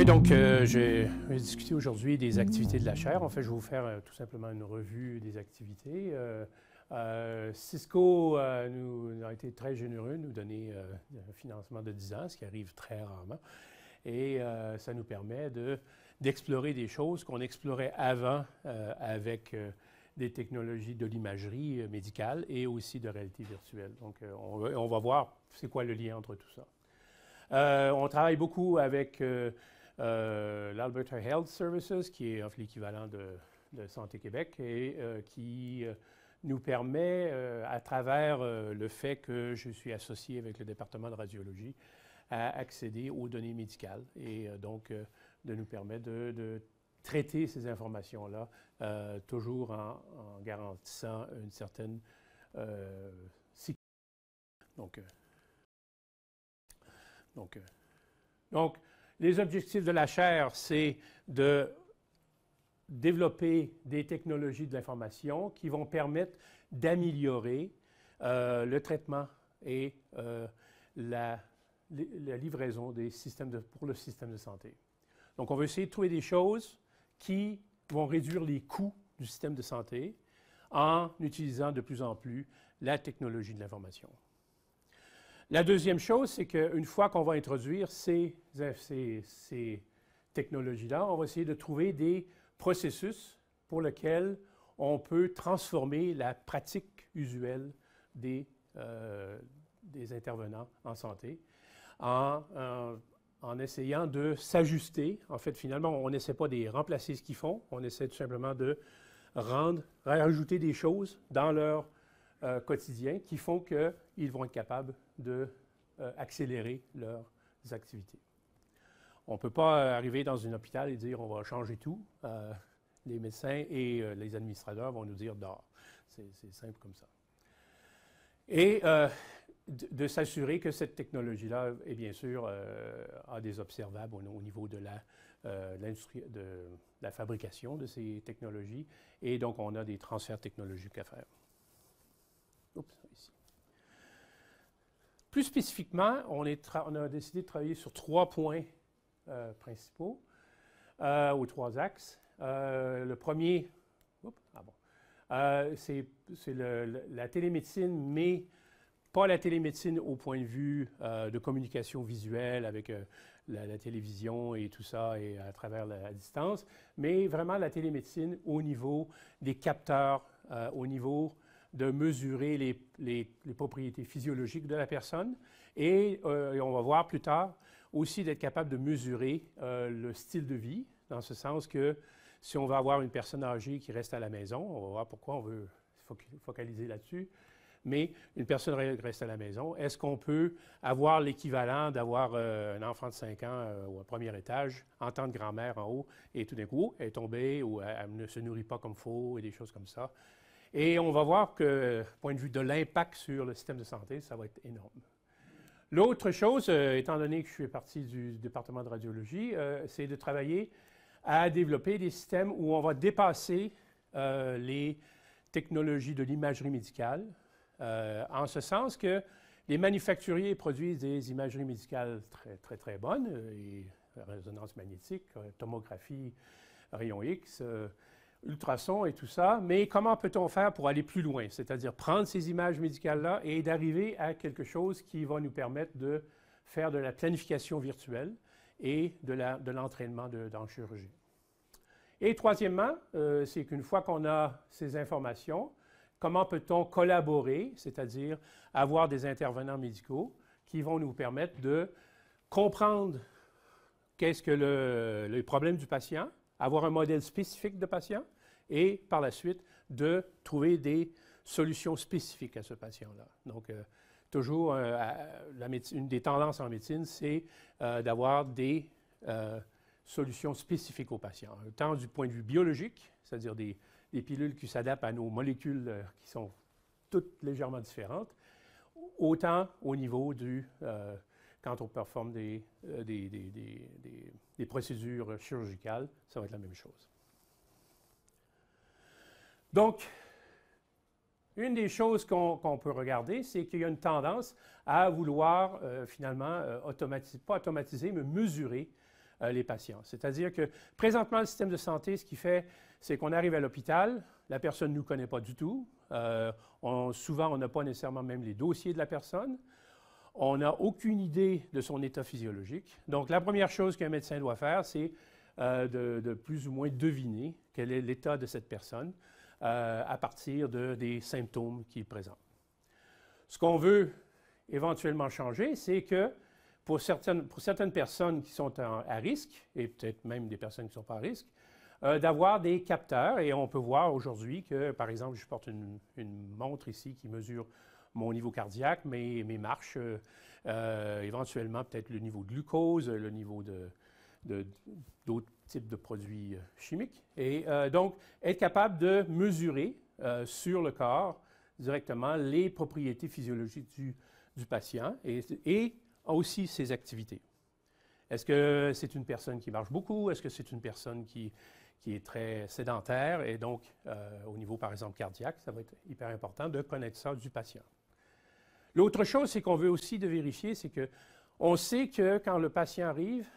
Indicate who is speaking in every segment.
Speaker 1: Oui, donc je vais discuter aujourd'hui des activités de la chaire. En fait, je vais vous faire tout simplement une revue des activités. Cisco nous a été très généreux de nous donner un financement de 10 ans, ce qui arrive très rarement. Et ça nous permet d'explorer des choses qu'on explorait avant avec des technologies de l'imagerie médicale et aussi de réalité virtuelle. Donc, on va voir c'est quoi le lien entre tout ça. On travaille beaucoup avec l'Alberta Health Services, qui est l'équivalent de Santé Québec, et qui nous permet, à travers le fait que je suis associé avec le département de radiologie, à accéder aux données médicales et donc de nous permettre de traiter ces informations-là, toujours en garantissant une certaine sécurité. Donc, les objectifs de la chaire, c'est de développer des technologies de l'information qui vont permettre d'améliorer le traitement et la livraison des systèmes pour le système de santé. Donc, on veut essayer de trouver des choses qui vont réduire les coûts du système de santé en utilisant de plus en plus la technologie de l'information. La deuxième chose, c'est qu'une fois qu'on va introduire ces technologies-là, on va essayer de trouver des processus pour lesquels on peut transformer la pratique usuelle des intervenants en santé en essayant de s'ajuster. En fait, finalement, on n'essaie pas de remplacer ce qu'ils font, on essaie tout simplement de rajouter des choses dans leur quotidien qui font qu'ils vont être capables d'accélérer leurs activités. On ne peut pas arriver dans un hôpital et dire on va changer tout. Les médecins et les administrateurs vont nous dire dehors. C'est simple comme ça. Et de s'assurer que cette technologie-là est bien sûr a des observables au niveau de l'industrie, de la fabrication de ces technologies. Et donc, on a des transferts technologiques à faire. Oups, ici. Plus spécifiquement, on a décidé de travailler sur 3 points principaux, ou 3 axes. Le premier, c'est la télémédecine, mais pas la télémédecine au point de vue de communication visuelle avec la télévision et tout ça et à travers la distance, mais vraiment la télémédecine au niveau des capteurs, au niveau de mesurer les propriétés physiologiques de la personne et on va voir plus tard aussi d'être capable de mesurer le style de vie, dans ce sens que si on va avoir une personne âgée qui reste à la maison, on va voir pourquoi on veut focaliser là-dessus, mais une personne reste à la maison, est-ce qu'on peut avoir l'équivalent d'avoir un enfant de 5 ans au premier étage, entendre grand-mère en haut, et tout d'un coup, elle est tombée ou elle ne se nourrit pas comme il faut, et des choses comme ça. Et on va voir que, du point de vue de l'impact sur le système de santé, ça va être énorme. L'autre chose, étant donné que je fais partie du département de radiologie, c'est de travailler à développer des systèmes où on va dépasser les technologies de l'imagerie médicale, en ce sens que les manufacturiers produisent des imageries médicales très, très, très bonnes, et résonance magnétique, tomographie, rayons X, ultrasons et tout ça, mais comment peut-on faire pour aller plus loin? C'est-à-dire prendre ces images médicales-là et d'arriver à quelque chose qui va nous permettre de faire de la planification virtuelle et de l'entraînement dans chirurgie. Et troisièmement, c'est qu'une fois qu'on a ces informations, comment peut-on collaborer, c'est-à-dire avoir des intervenants médicaux qui vont nous permettre de comprendre qu'est-ce que le problème du patient, avoir un modèle spécifique de patient et par la suite de trouver des solutions spécifiques à ce patient-là. Donc, toujours, une des tendances en médecine, c'est d'avoir des solutions spécifiques aux patients. Tant du point de vue biologique, c'est-à-dire des pilules qui s'adaptent à nos molécules qui sont toutes légèrement différentes, autant au niveau quand on performe des procédures chirurgicales, ça va être la même chose. Donc, une des choses qu'on peut regarder, c'est qu'il y a une tendance à vouloir finalement, pas automatiser, mais mesurer les patients. C'est-à-dire que présentement, le système de santé, ce qu'il fait, c'est qu'on arrive à l'hôpital, la personne ne nous connaît pas du tout. Souvent, on n'a pas nécessairement même les dossiers de la personne. On n'a aucune idée de son état physiologique. Donc, la première chose qu'un médecin doit faire, c'est de plus ou moins deviner quel est l'état de cette personne à partir des symptômes qu'il présente. Ce qu'on veut éventuellement changer, c'est que pour certaines personnes qui sont à risque, et peut-être même des personnes qui ne sont pas à risque, d'avoir des capteurs. Et on peut voir aujourd'hui que, par exemple, je porte une montre ici qui mesure mon niveau cardiaque, mes marches, éventuellement peut-être le niveau de glucose, le niveau d'autres types de produits chimiques. Et donc, être capable de mesurer sur le corps directement les propriétés physiologiques du patient et aussi ses activités. Est-ce que c'est une personne qui marche beaucoup? Est-ce que c'est une personne qui est très sédentaire? Et donc, au niveau, par exemple, cardiaque, ça va être hyper important de connaître ça du patient. L'autre chose, c'est qu'on veut aussi de vérifier, c'est qu'on sait que quand le patient arrive,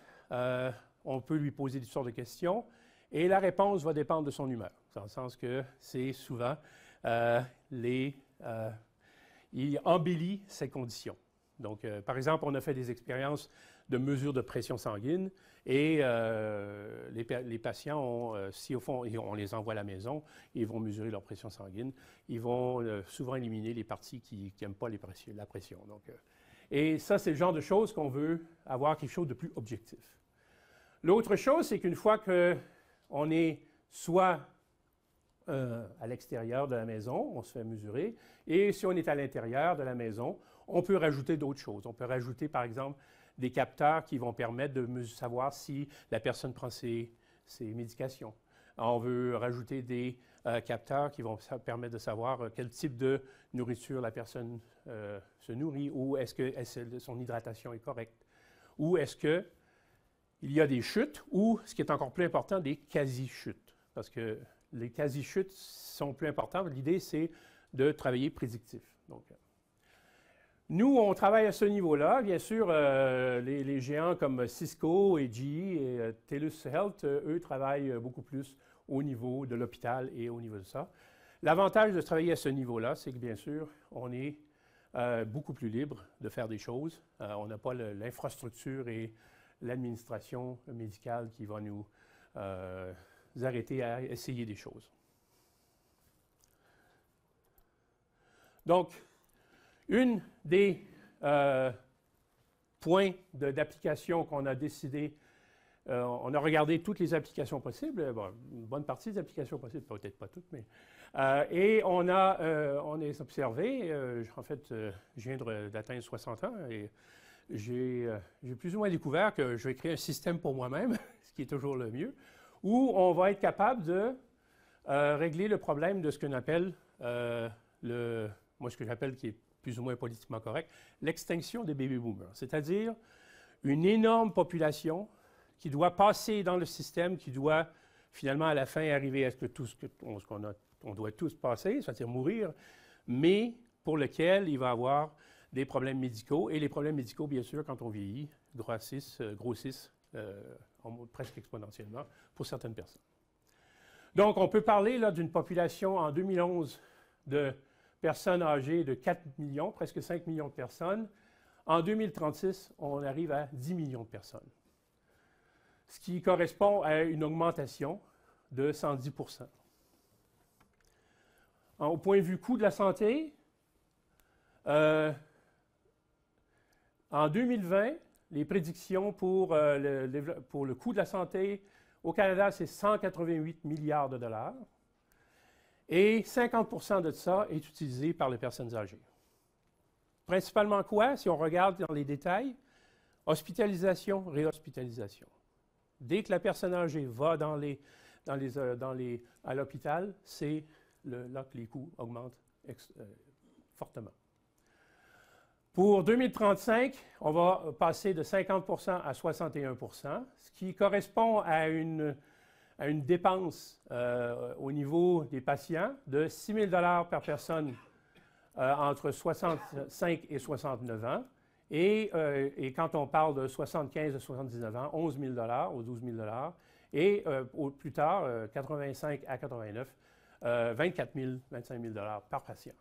Speaker 1: on peut lui poser toutes sortes de questions et la réponse va dépendre de son humeur. Dans le sens que c'est souvent, il embellit ses conditions. Donc, par exemple, on a fait des expériences de mesure de pression sanguine et les patients, si au fond, on les envoie à la maison, ils vont mesurer leur pression sanguine, ils vont souvent éliminer les parties qui n'aiment pas la pression. Donc, et ça, c'est le genre de choses qu'on veut avoir quelque chose de plus objectif. L'autre chose, c'est qu'une fois qu'on est soit à l'extérieur de la maison, on se fait mesurer, et si on est à l'intérieur de la maison, on peut rajouter d'autres choses. On peut rajouter, par exemple, des capteurs qui vont permettre de savoir si la personne prend ses médications. On veut rajouter des capteurs qui vont permettre de savoir quel type de nourriture la personne se nourrit, ou est-ce que son hydratation est correcte, ou est-ce qu'il y a des chutes, ou, ce qui est encore plus important, des quasi-chutes. Parce que les quasi-chutes sont plus importantes. L'idée, c'est de travailler prédictif. Donc, nous, on travaille à ce niveau-là. Bien sûr, les géants comme Cisco et GE et TELUS Health, eux, travaillent beaucoup plus au niveau de l'hôpital et au niveau de ça. L'avantage de travailler à ce niveau-là, c'est que, bien sûr, on est beaucoup plus libre de faire des choses. On n'a pas l'infrastructure et l'administration médicale qui va nous arrêter à essayer des choses. Donc, une des points d'application qu'on a décidé, on a regardé toutes les applications possibles, bon, une bonne partie des applications possibles, peut-être pas toutes, mais et on a observé, en fait, je viens d'atteindre 60 ans et j'ai plus ou moins découvert que je vais créer un système pour moi-même, ce qui est toujours le mieux, où on va être capable de régler le problème de ce qu'on appelle moi ce que j'appelle qui est plus ou moins politiquement correct, l'extinction des baby boomers, c'est-à-dire une énorme population qui doit passer dans le système, qui doit finalement à la fin arriver à ce qu'on doit tous passer, c'est-à-dire mourir, mais pour lequel il va y avoir des problèmes médicaux, et les problèmes médicaux, bien sûr, quand on vieillit, grossissent presque exponentiellement pour certaines personnes. Donc, on peut parler là d'une population en 2011 de personnes âgées de 4 millions, presque 5 millions de personnes. En 2036, on arrive à 10 millions de personnes, ce qui correspond à une augmentation de 110 %. Au point de vue coût de la santé, en 2020, les prédictions pour le coût de la santé au Canada, c'est 188 milliards de dollars. Et 50 % de ça est utilisé par les personnes âgées. Principalement quoi? Si on regarde dans les détails, hospitalisation, réhospitalisation. Dès que la personne âgée va à l'hôpital, c'est là que les coûts augmentent fortement. Pour 2035, on va passer de 50 % à 61 %, ce qui correspond à une dépense au niveau des patients de 6 000 $ par personne entre 65 et 69 ans Et quand on parle de 75 à 79 ans, 11 000 ou 12 000 et plus tard, 85 à 89, 24 000, 25 000 par patient.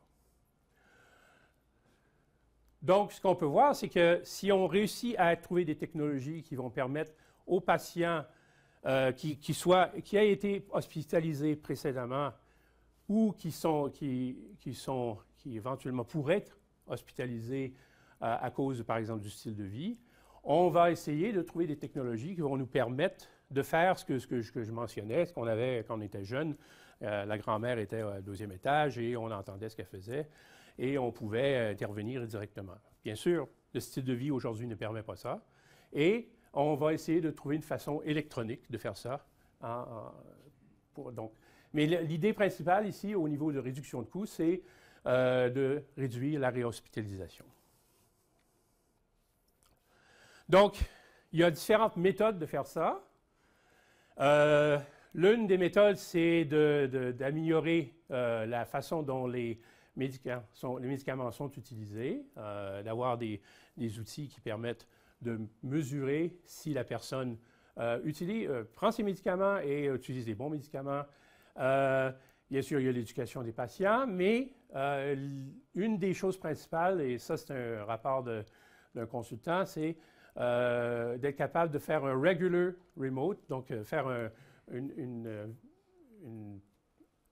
Speaker 1: Donc, ce qu'on peut voir, c'est que si on réussit à trouver des technologies qui vont permettre aux patients qui aient été hospitalisés précédemment ou qui éventuellement pourraient être hospitalisés à cause, par exemple, du style de vie, on va essayer de trouver des technologies qui vont nous permettre de faire ce que je mentionnais, ce qu'on avait quand on était jeune. La grand-mère était au deuxième étage et on entendait ce qu'elle faisait et on pouvait intervenir directement. Bien sûr, le style de vie aujourd'hui ne permet pas ça et on va essayer de trouver une façon électronique de faire ça. Mais l'idée principale ici, au niveau de réduction de coûts, c'est de réduire la réhospitalisation. Donc, il y a différentes méthodes de faire ça. L'une des méthodes, c'est d'améliorer la façon dont les médicaments sont utilisés, d'avoir des outils qui permettent de mesurer si la personne prend ses médicaments et utilise les bons médicaments. Bien sûr, il y a l'éducation des patients, mais une des choses principales, et ça c'est un rapport d'un consultant, c'est d'être capable de faire un regular remote, donc faire une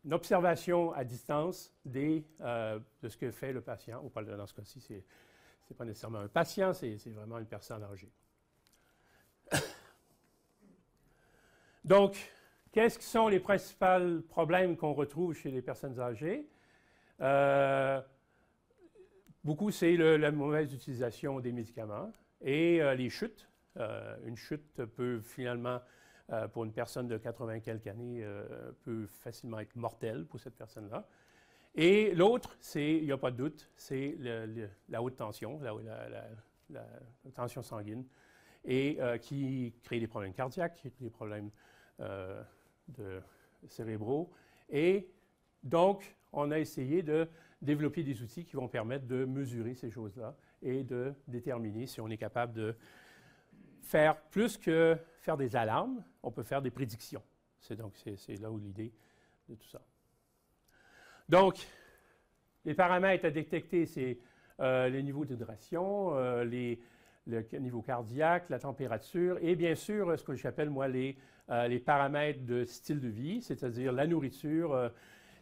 Speaker 1: observation à distance de ce que fait le patient. Dans ce cas-ci, ce n'est pas nécessairement un patient, c'est vraiment une personne âgée. Donc, quels sont les principaux problèmes qu'on retrouve chez les personnes âgées? Beaucoup, c'est la mauvaise utilisation des médicaments et les chutes. Une chute peut finalement, pour une personne de 80 quelques années, peut facilement être mortelle pour cette personne-là. Et l'autre, il n'y a pas de doute, c'est la haute tension, la tension sanguine, et qui crée des problèmes cardiaques, qui crée des problèmes cérébraux. Et donc, on a essayé de développer des outils qui vont permettre de mesurer ces choses-là et de déterminer si on est capable de faire plus que faire des alarmes, on peut faire des prédictions. C'est là où l'idée de tout ça. Donc, les paramètres à détecter, c'est les niveaux d'hydration, le niveau cardiaque, la température et bien sûr, ce que j'appelle moi les paramètres de style de vie, c'est-à-dire la nourriture,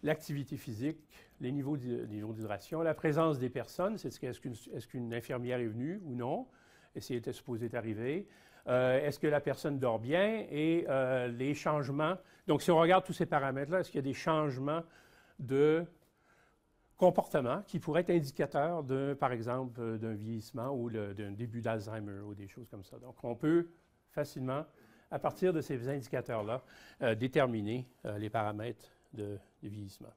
Speaker 1: l'activité physique, les niveaux d'hydration, la présence des personnes, est-ce qu'une infirmière est venue ou non, et si elle était supposée d'arriver, est-ce que la personne dort bien et les changements. Donc, si on regarde tous ces paramètres-là, est-ce qu'il y a des changements de comportement qui pourraient être indicateurs, par exemple, d'un vieillissement ou d'un début d'Alzheimer ou des choses comme ça. Donc, on peut facilement, à partir de ces indicateurs-là, déterminer les paramètres de vieillissement.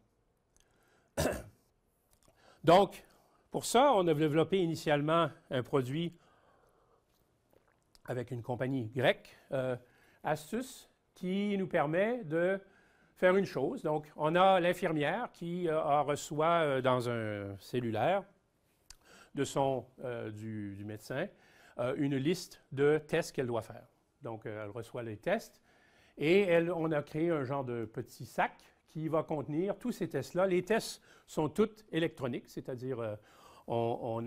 Speaker 1: Donc, pour ça, on a développé initialement un produit avec une compagnie grecque, Astus, qui nous permet de faire une chose. Donc, on a l'infirmière qui reçoit dans un cellulaire du médecin une liste de tests qu'elle doit faire. Donc, elle reçoit les tests et on a créé un genre de petit sac qui va contenir tous ces tests-là. Les tests sont tous électroniques, c'est-à-dire on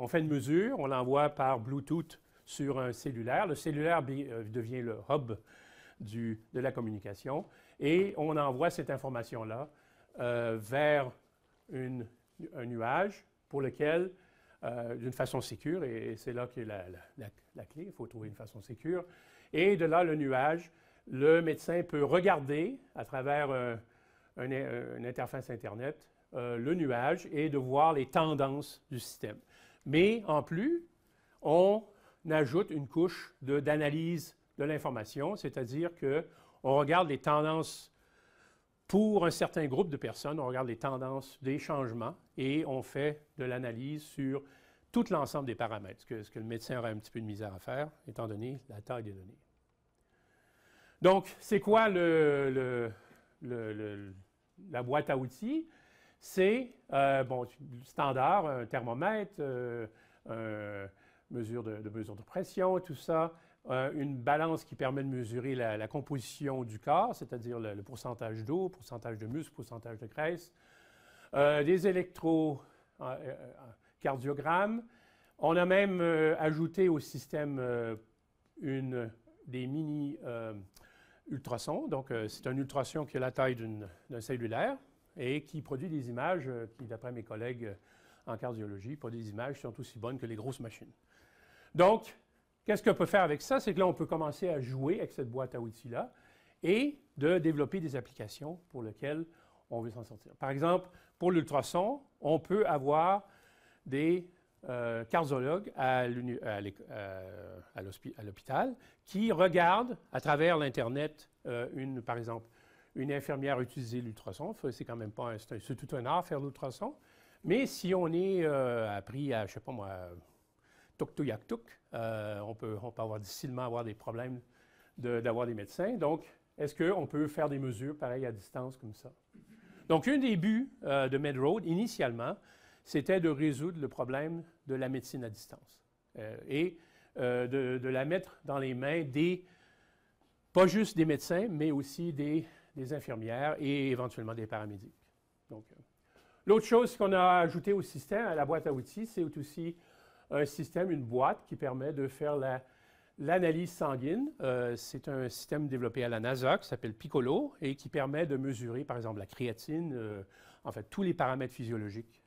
Speaker 1: fait une mesure, on l'envoie par Bluetooth sur un cellulaire. Le cellulaire devient le hub de la communication et on envoie cette information-là vers un nuage pour lequel, d'une façon sécure, et c'est là qu'est la clé, il faut trouver une façon sécure, et de là, le nuage, le médecin peut regarder à travers une interface Internet le nuage et de voir les tendances du système. Mais en plus, on ajoute une couche d'analyse de l'information, c'est-à-dire qu'on regarde les tendances pour un certain groupe de personnes, on regarde les tendances des changements et on fait de l'analyse sur tout l'ensemble des paramètres, ce que le médecin aurait un petit peu de misère à faire, étant donné la taille des données. Donc, c'est quoi la boîte à outils? C'est, standard, un thermomètre, mesure de pression, tout ça. Une balance qui permet de mesurer la composition du corps, c'est-à-dire le pourcentage d'eau, pourcentage de muscle, pourcentage de graisse. Des électrocardiogrammes. On a même ajouté au système des mini-ultrasons. Donc, c'est un ultrason qui a la taille d'un cellulaire et qui produit des images qui, d'après mes collègues en cardiologie, produit des images qui sont aussi bonnes que les grosses machines. Donc, qu'est-ce qu'on peut faire avec ça? C'est que là, on peut commencer à jouer avec cette boîte à outils-là et de développer des applications pour lesquelles on veut s'en sortir. Par exemple, pour l'ultrason, on peut avoir des cardiologues à l'hôpital qui regardent à travers l'Internet, par exemple, une infirmière utiliser l'ultrason. C'est quand même pas c'est tout un art faire l'ultrason. Mais si on est appris à, je ne sais pas moi, tuk-tuk-yak-tuk, on peut difficilement avoir des problèmes d'avoir des médecins. Donc, est-ce qu'on peut faire des mesures pareilles à distance comme ça? Donc, un des buts de MedRoad, initialement, c'était de résoudre le problème de la médecine à distance et de la mettre dans les mains pas juste des médecins, mais aussi des infirmières et éventuellement des paramédics. Donc, l'autre chose qu'on a ajouté au système, à la boîte à outils, c'est aussi un système, une boîte qui permet de faire l'analyse sanguine. C'est un système développé à la NASA qui s'appelle Piccolo et qui permet de mesurer, par exemple, la créatine, en fait, tous les paramètres physiologiques,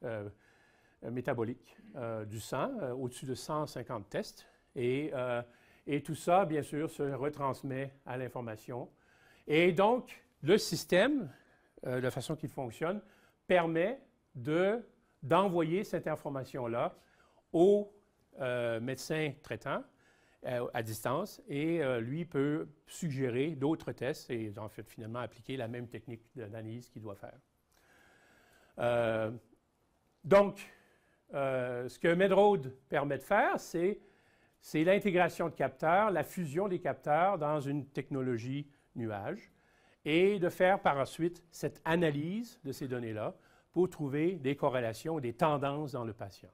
Speaker 1: métaboliques du sang, au-dessus de 150 tests. Et tout ça, bien sûr, se retransmet à l'information. Et donc, le système, la façon qu'il fonctionne, permet d'envoyer cette information-là au médecin traitant à distance et lui peut suggérer d'autres tests et en fait finalement appliquer la même technique d'analyse qu'il doit faire. Donc, ce que MedRoad permet de faire, c'est l'intégration de capteurs, la fusion des capteurs dans une technologie nuage et de faire par la suite cette analyse de ces données-là pour trouver des corrélations, des tendances dans le patient.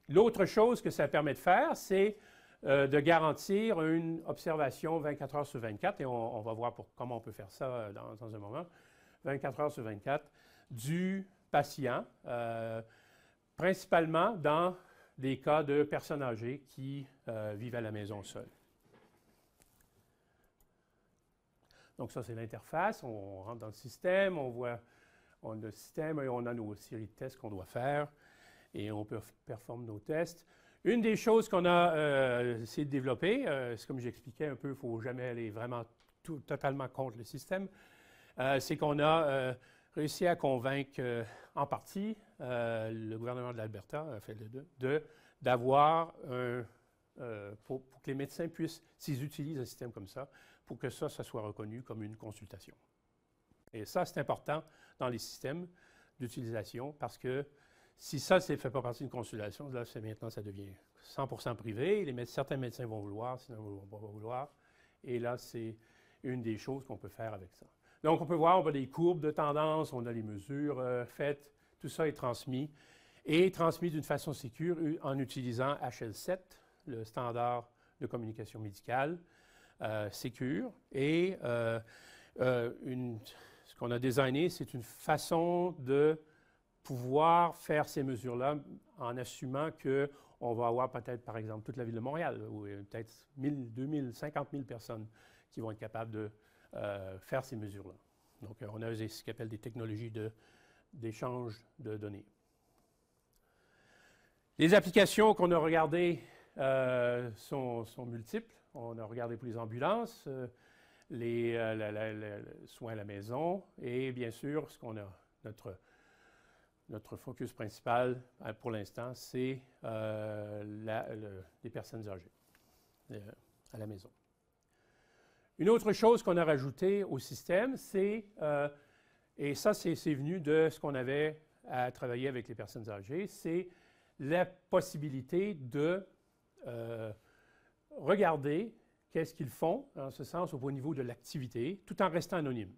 Speaker 1: L'autre chose que ça permet de faire, c'est de garantir une observation 24 heures sur 24, et on va voir comment on peut faire ça dans un moment, 24 heures sur 24, du patient, principalement dans des cas de personnes âgées qui vivent à la maison seules. Donc ça, c'est l'interface. On rentre dans le système, on a le système et on a nos séries de tests qu'on doit faire et on peut performer nos tests. Une des choses qu'on a essayé de développer, c'est comme j'expliquais un peu, il ne faut jamais aller vraiment totalement contre le système, c'est qu'on a réussi à convaincre en partie le gouvernement de l'Alberta, d'avoir pour que les médecins puissent, s'ils utilisent un système comme ça, pour que ça soit reconnu comme une consultation. Et ça, c'est important dans les systèmes d'utilisation parce que si ça ne fait pas partie d'une consultation, là, maintenant, ça devient 100% privé. Certains médecins vont vouloir, sinon ils ne vont pas vouloir. Et là, c'est une des choses qu'on peut faire avec ça. Donc, on peut voir, on a des courbes de tendance, on a les mesures faites. Tout ça est transmis et transmis d'une façon sécure en utilisant HL7, le standard de communication médicale, sécure. Et ce qu'on a designé, c'est une façon de pouvoir faire ces mesures-là en assumant qu'on va avoir peut-être, par exemple, toute la ville de Montréal, ou peut-être 1000, 2000, 50 000 personnes qui vont être capables de faire ces mesures-là. Donc, on a ce qu'on appelle des technologies d'échange de données. Les applications qu'on a regardées sont multiples. On a regardé pour les ambulances, les soins à la maison et bien sûr, ce qu'on a, notre focus principal pour l'instant, c'est les personnes âgées à la maison. Une autre chose qu'on a rajoutée au système, c'est, et ça c'est venu de ce qu'on avait à travailler avec les personnes âgées, c'est la possibilité de regarder qu'est-ce qu'ils font, en ce sens, au niveau de l'activité, tout en restant anonyme.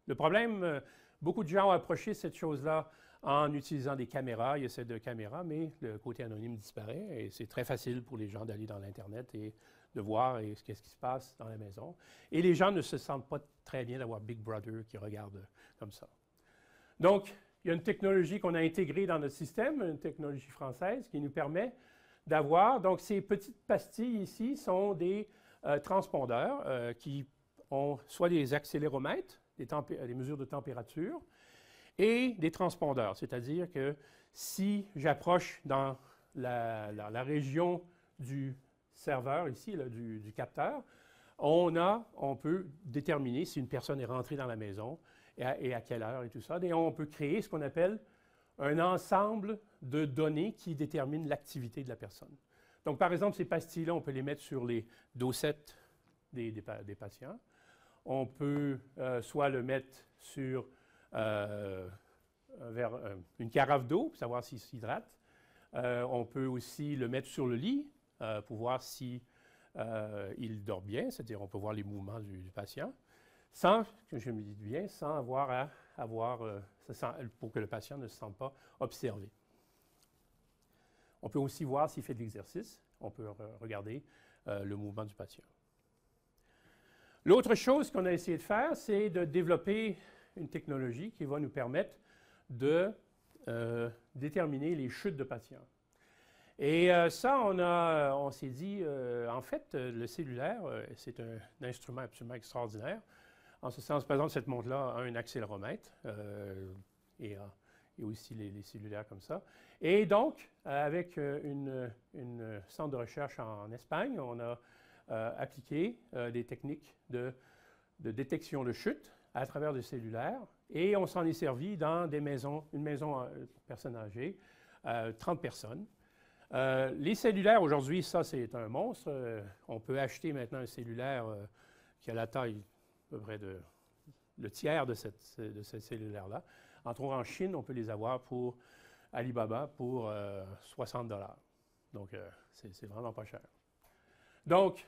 Speaker 1: Le problème, beaucoup de gens ont approché cette chose-là en utilisant des caméras. Il y a cette caméra, mais le côté anonyme disparaît et c'est très facile pour les gens d'aller dans l'Internet et de voir qu'est-ce qui se passe dans la maison. Et les gens ne se sentent pas très bien d'avoir Big Brother qui regarde comme ça. Donc, il y a une technologie qu'on a intégrée dans notre système, une technologie française qui nous permet d'avoir, donc ces petites pastilles ici sont des transpondeurs qui ont soit des accéléromètres, des mesures de température, et des transpondeurs, c'est-à-dire que si j'approche dans la région du serveur ici, là, du capteur, on peut déterminer si une personne est rentrée dans la maison et à quelle heure et tout ça. Et on peut créer ce qu'on appelle un ensemble de données qui déterminent l'activité de la personne. Donc, par exemple, ces pastilles-là, on peut les mettre sur les dosettes des patients. On peut soit le mettre sur une carafe d'eau pour savoir s'il s'hydrate. On peut aussi le mettre sur le lit pour voir si il dort bien, c'est-à-dire on peut voir les mouvements du patient, sans, que je me dis bien, sans avoir pour que le patient ne se sente pas observé. On peut aussi voir s'il fait de l'exercice. On peut regarder le mouvement du patient. L'autre chose qu'on a essayé de faire, c'est de développer une technologie qui va nous permettre de déterminer les chutes de patients. Et ça, on s'est dit, en fait, le cellulaire, c'est un instrument absolument extraordinaire. En ce sens, par exemple, cette montre-là a un accéléromètre et aussi les cellulaires comme ça. Et donc, avec une centre de recherche en Espagne, on a appliqué des techniques de détection de chute à travers des cellulaires et on s'en est servi dans une maison pour personnes âgées, 30 personnes. Les cellulaires, aujourd'hui, ça, c'est un monstre. On peut acheter maintenant un cellulaire qui a la taille à peu près le tiers de ce cellulaire-là. Entre autres, en Chine, on peut les avoir pour Alibaba pour 60 $. Donc, c'est vraiment pas cher. Donc,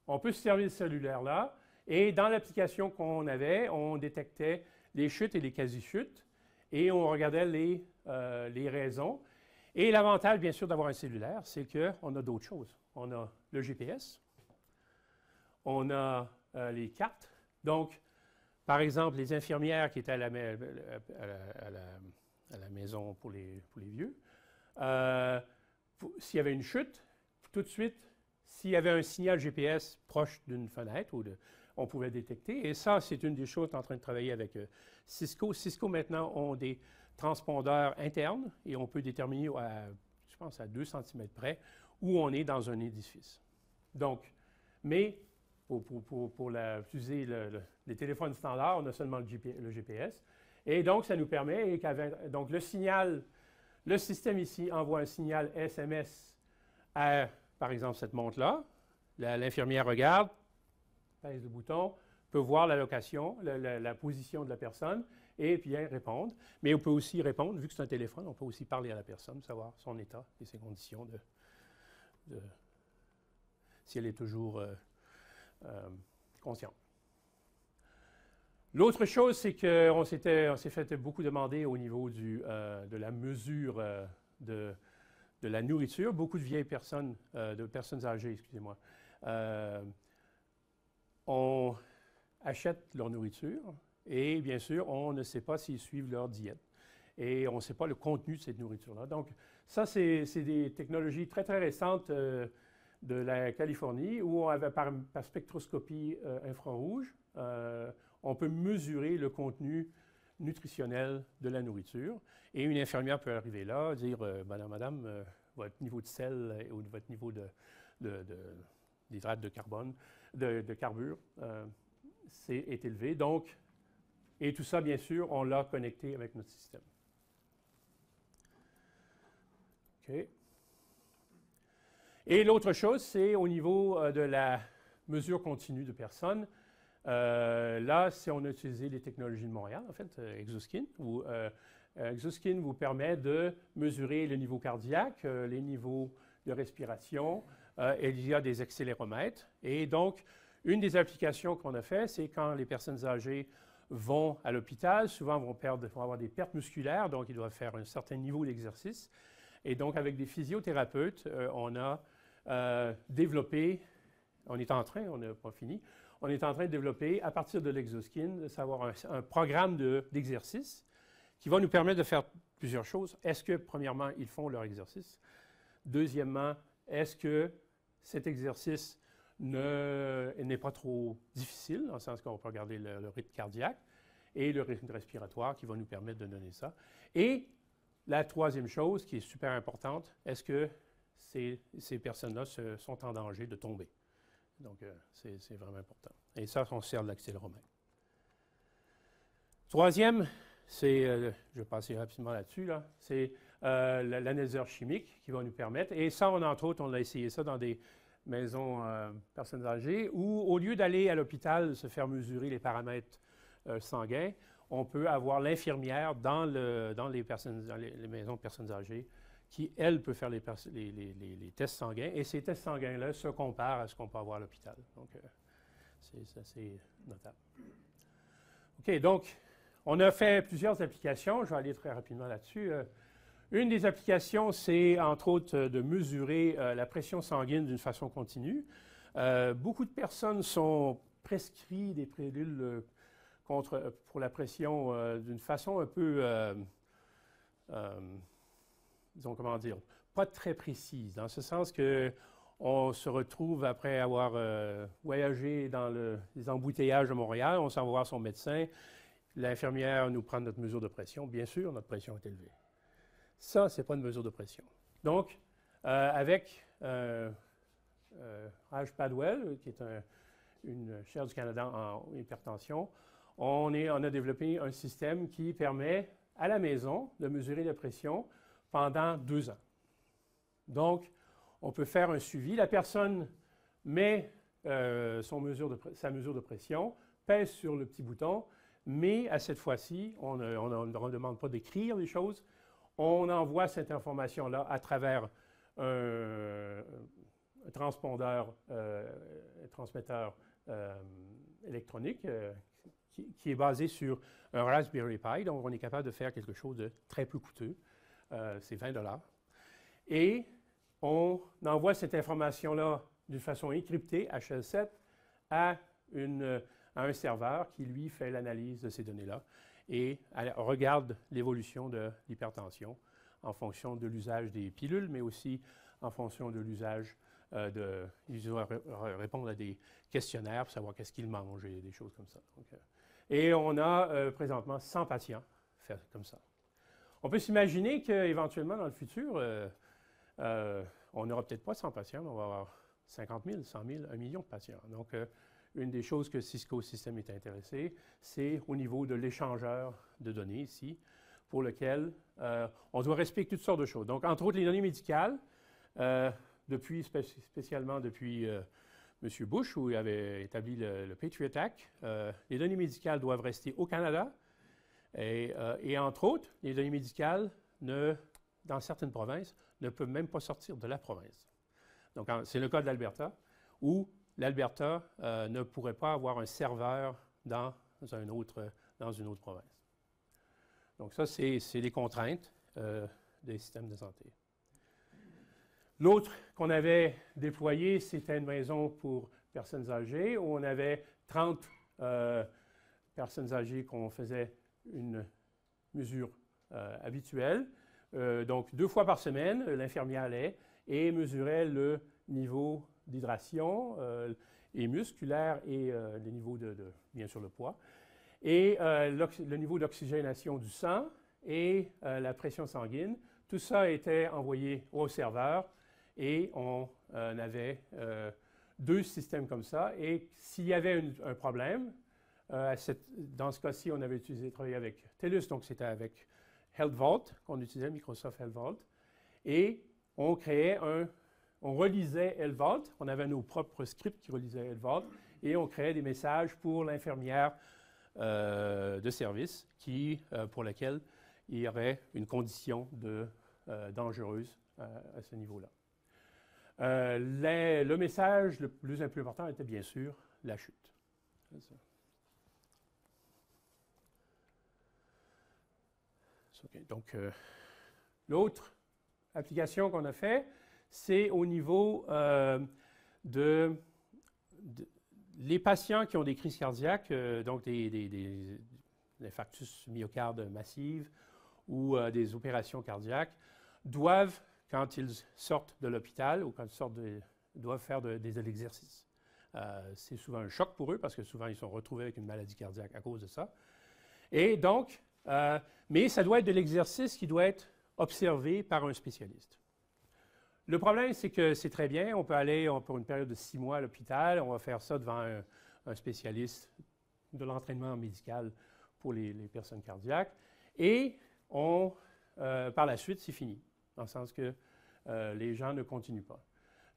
Speaker 1: on peut se servir de ce cellulaire-là. Et dans l'application qu'on avait, on détectait les chutes et les quasi-chutes. Et on regardait les raisons. Et l'avantage, bien sûr, d'avoir un cellulaire, c'est qu'on a d'autres choses. On a le GPS, on a les cartes. Donc, par exemple, les infirmières qui étaient à la maison pour les vieux, s'il y avait une chute, tout de suite, s'il y avait un signal GPS proche d'une fenêtre, on pouvait détecter. Et ça, c'est une des choses qu'on est en train de travailler avec Cisco. Cisco, maintenant, ont des transpondeurs internes et on peut déterminer, je pense, à 2 cm près, où on est dans un édifice. Donc, mais pour utiliser les téléphones standards, on a seulement le GPS. Et donc, ça nous permet, donc le système ici envoie un signal SMS à, par exemple, cette montre-là. L'infirmière regarde, pèse le bouton, peut voir la location, la position de la personne, et bien répondre. Mais on peut aussi répondre, vu que c'est un téléphone, on peut aussi parler à la personne, savoir son état et ses conditions, si elle est toujours consciente. L'autre chose, c'est qu'on s'est fait beaucoup demander au niveau de la mesure de la nourriture. Beaucoup de vieilles personnes, de personnes âgées, excusez-moi, on achète leur nourriture et bien sûr, on ne sait pas s'ils suivent leur diète. Et on ne sait pas le contenu de cette nourriture-là. Donc, ça, c'est des technologies très, très récentes de la Californie où, par spectroscopie infrarouge, on peut mesurer le contenu nutritionnel de la nourriture. Et une infirmière peut arriver là, dire Madame, votre niveau de sel ou votre niveau d'hydrate de carbone, de carbure, est élevé. Donc, et tout ça, bien sûr, on l'a connecté avec notre système. OK. Et l'autre chose, c'est au niveau de la mesure continue de personnes. Là, on a utilisé les technologies de Montréal, en fait, Exoskin, où Exoskin vous permet de mesurer le niveau cardiaque, les niveaux de respiration. Il y a des accéléromètres. Et donc, une des applications qu'on a fait, c'est quand les personnes âgées vont à l'hôpital, souvent vont avoir des pertes musculaires, donc ils doivent faire un certain niveau d'exercice. Et donc, avec des physiothérapeutes, on a développé, on n'a pas fini, on est en train de développer, à partir de l'Exoskin, de savoir un programme d'exercice qui va nous permettre de faire plusieurs choses. Est-ce que, premièrement, ils font leur exercice? Deuxièmement, est-ce que cet exercice n'est pas trop difficile, dans le sens qu'on va regarder le rythme cardiaque et le rythme respiratoire qui va nous permettre de donner ça. Et la troisième chose qui est super importante, est-ce que ces personnes-là sont en danger de tomber? Donc, c'est vraiment important. Et ça, on sert de l'accéléromètre. Troisième, je vais passer rapidement là-dessus, c'est l'analyseur chimique qui va nous permettre. Et ça, entre autres, on a essayé ça dans des maisons personnes âgées où, au lieu d'aller à l'hôpital se faire mesurer les paramètres sanguins, on peut avoir l'infirmière dans les maisons de personnes âgées qui, elle, peut faire les tests sanguins. Et ces tests sanguins-là se comparent à ce qu'on peut avoir à l'hôpital. Donc, c'est assez notable. OK, donc, on a fait plusieurs applications. Je vais aller très rapidement là-dessus. Une des applications, c'est, entre autres, de mesurer la pression sanguine d'une façon continue. Beaucoup de personnes sont prescrites des pilules pour la pression d'une façon un peu, disons, comment dire, pas très précise, dans ce sens qu'on se retrouve après avoir voyagé dans les embouteillages de Montréal, on s'en va voir son médecin, l'infirmière nous prend notre mesure de pression, bien sûr, notre pression est élevée. Ça, ce n'est pas une mesure de pression. Donc, avec Raj Padwell, qui est une chaire du Canada en hypertension, on a développé un système qui permet à la maison de mesurer la pression pendant 2 ans. Donc, on peut faire un suivi. La personne met sa mesure de pression, pèse sur le petit bouton, mais à cette fois-ci, on ne demande pas d'écrire les choses. On envoie cette information-là à travers un transpondeur, un transmetteur électronique qui est basé sur un Raspberry Pi. Donc, on est capable de faire quelque chose de très peu coûteux. C'est 20 $. Et on envoie cette information-là d'une façon encryptée, HL7, à un serveur qui, lui, fait l'analyse de ces données-là et regarde l'évolution de l'hypertension en fonction de l'usage des pilules, mais aussi en fonction de l'usage ils doivent répondre à des questionnaires pour savoir qu'est-ce qu'ils mangent et des choses comme ça. Donc, et on a présentement 100 patients faits comme ça. On peut s'imaginer qu'éventuellement, dans le futur, on n'aura peut-être pas 100 patients, mais on va avoir 50 000, 100 000, 1 million de patients. Donc, une des choses que Cisco Systems est intéressé, c'est au niveau de l'échangeur de données ici, pour lequel on doit respecter toutes sortes de choses. Donc, entre autres, les données médicales, spécialement depuis M. Bush, où il avait établi le Patriot Act, les données médicales doivent rester au Canada. Et entre autres, les données médicales, dans certaines provinces, ne peuvent même pas sortir de la province. Donc, c'est le cas de l'Alberta, où l'Alberta ne pourrait pas avoir un serveur dans une autre province. Donc, ça, c'est les contraintes des systèmes de santé. L'autre qu'on avait déployé, c'était une maison pour personnes âgées, où on avait 30 personnes âgées qu'on faisait une mesure habituelle. Donc, 2 fois par semaine, l'infirmière allait et mesurait le niveau d'hydration et musculaire et le niveau bien sûr, le poids, et le niveau d'oxygénation du sang et la pression sanguine. Tout ça était envoyé au serveur et on avait 2 systèmes comme ça. Et s'il y avait un problème, dans ce cas-ci, on avait travaillé avec TELUS, donc c'était avec Health Vault, qu'on utilisait, Microsoft Health Vault, et on relisait Health Vault, on avait nos propres scripts qui relisaient Health Vault, et on créait des messages pour l'infirmière de service pour laquelle il y aurait une condition dangereuse à ce niveau-là. Le message le plus important était bien sûr la chute. Okay. Donc, l'autre application qu'on a fait, c'est au niveau de les patients qui ont des crises cardiaques, donc des infarctus myocarde massive ou des opérations cardiaques, doivent, quand ils sortent de l'hôpital ou quand ils sortent doivent faire des exercices. C'est souvent un choc pour eux parce que souvent ils sont retrouvés avec une maladie cardiaque à cause de ça. Et donc, mais ça doit être de l'exercice qui doit être observé par un spécialiste. Le problème, c'est que c'est très bien, on peut aller pour une période de 6 mois à l'hôpital, on va faire ça devant un spécialiste de l'entraînement médical pour les personnes cardiaques, et par la suite, c'est fini, dans le sens que les gens ne continuent pas.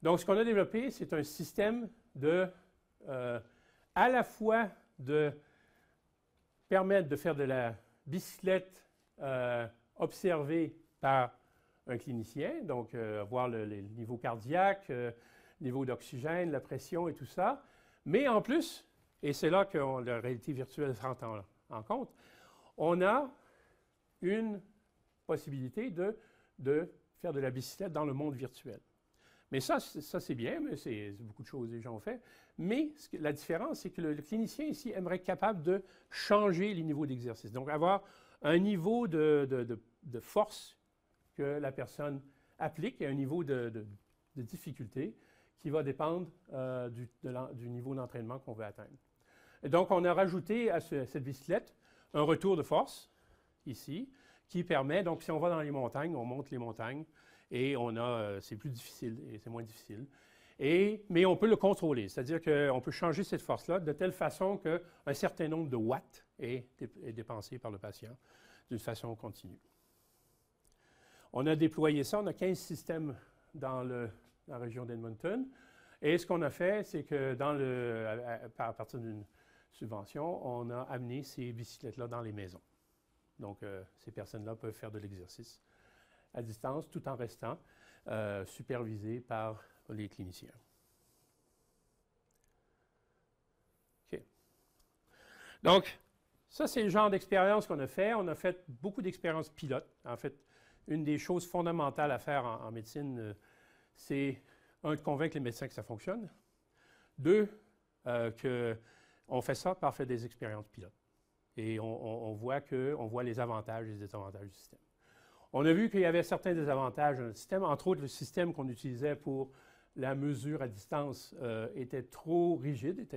Speaker 1: Donc, ce qu'on a développé, c'est un système à la fois de permettre de faire de la bicyclette observée par un clinicien, donc voir les niveaux cardiaques, niveau d'oxygène, la pression et tout ça. Mais en plus, et c'est là que la réalité virtuelle rentre en compte, on a une possibilité de faire de la bicyclette dans le monde virtuel. Mais ça c'est bien, mais c'est beaucoup de choses que les gens ont fait. Mais la différence, c'est que le clinicien ici aimerait être capable de changer les niveaux d'exercice. Donc, avoir un niveau de force que la personne applique et un niveau de difficulté qui va dépendre du niveau d'entraînement qu'on veut atteindre. Et donc, on a rajouté à cette bicyclette un retour de force, ici, qui permet, donc si on va dans les montagnes, on monte les montagnes, et c'est plus difficile, et c'est moins difficile. Mais on peut le contrôler, c'est-à-dire qu'on peut changer cette force-là de telle façon qu'un certain nombre de watts est dépensé par le patient d'une façon continue. On a déployé ça, on a 15 systèmes dans la région d'Edmonton. Et ce qu'on a fait, c'est que à partir d'une subvention, on a amené ces bicyclettes-là dans les maisons. Donc, ces personnes-là peuvent faire de l'exercice à distance tout en restant supervisées par les cliniciens. OK. Donc, ça, c'est le genre d'expérience qu'on a fait. On a fait beaucoup d'expériences pilotes. En fait, une des choses fondamentales à faire en médecine, c'est, un, de convaincre les médecins que ça fonctionne. Deux, qu'on fait ça par faire des expériences pilotes. Et on voit les avantages et les désavantages du système. On a vu qu'il y avait certains désavantages dans le système. Entre autres, le système qu'on utilisait pour la mesure à distance était trop rigide.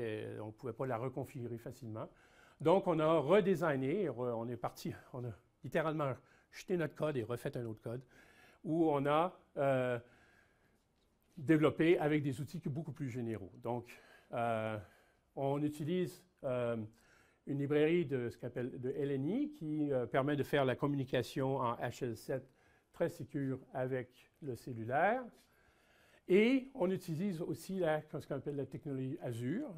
Speaker 1: On ne pouvait pas la reconfigurer facilement. Donc, on a redesigné, on est parti, on a littéralement jeté notre code et refait un autre code, où on a développé avec des outils beaucoup plus généraux. Donc, on utilise une librairie de ce qu'on appelle de LNI qui permet de faire la communication en HL7 très sécure avec le cellulaire. Et on utilise aussi ce qu'on appelle la technologie Azure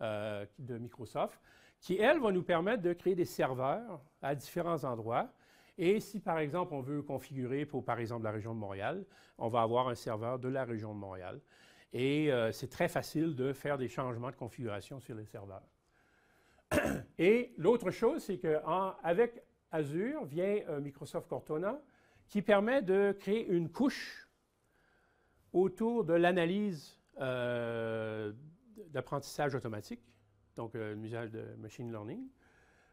Speaker 1: de Microsoft, qui, elle, va nous permettre de créer des serveurs à différents endroits. Et si, par exemple, on veut configurer pour, par exemple, la région de Montréal, on va avoir un serveur de la région de Montréal. Et c'est très facile de faire des changements de configuration sur les serveurs. Et l'autre chose, c'est qu'avec Azure vient Microsoft Cortana qui permet de créer une couche autour de l'analyse d'apprentissage automatique, donc l'usage de machine learning,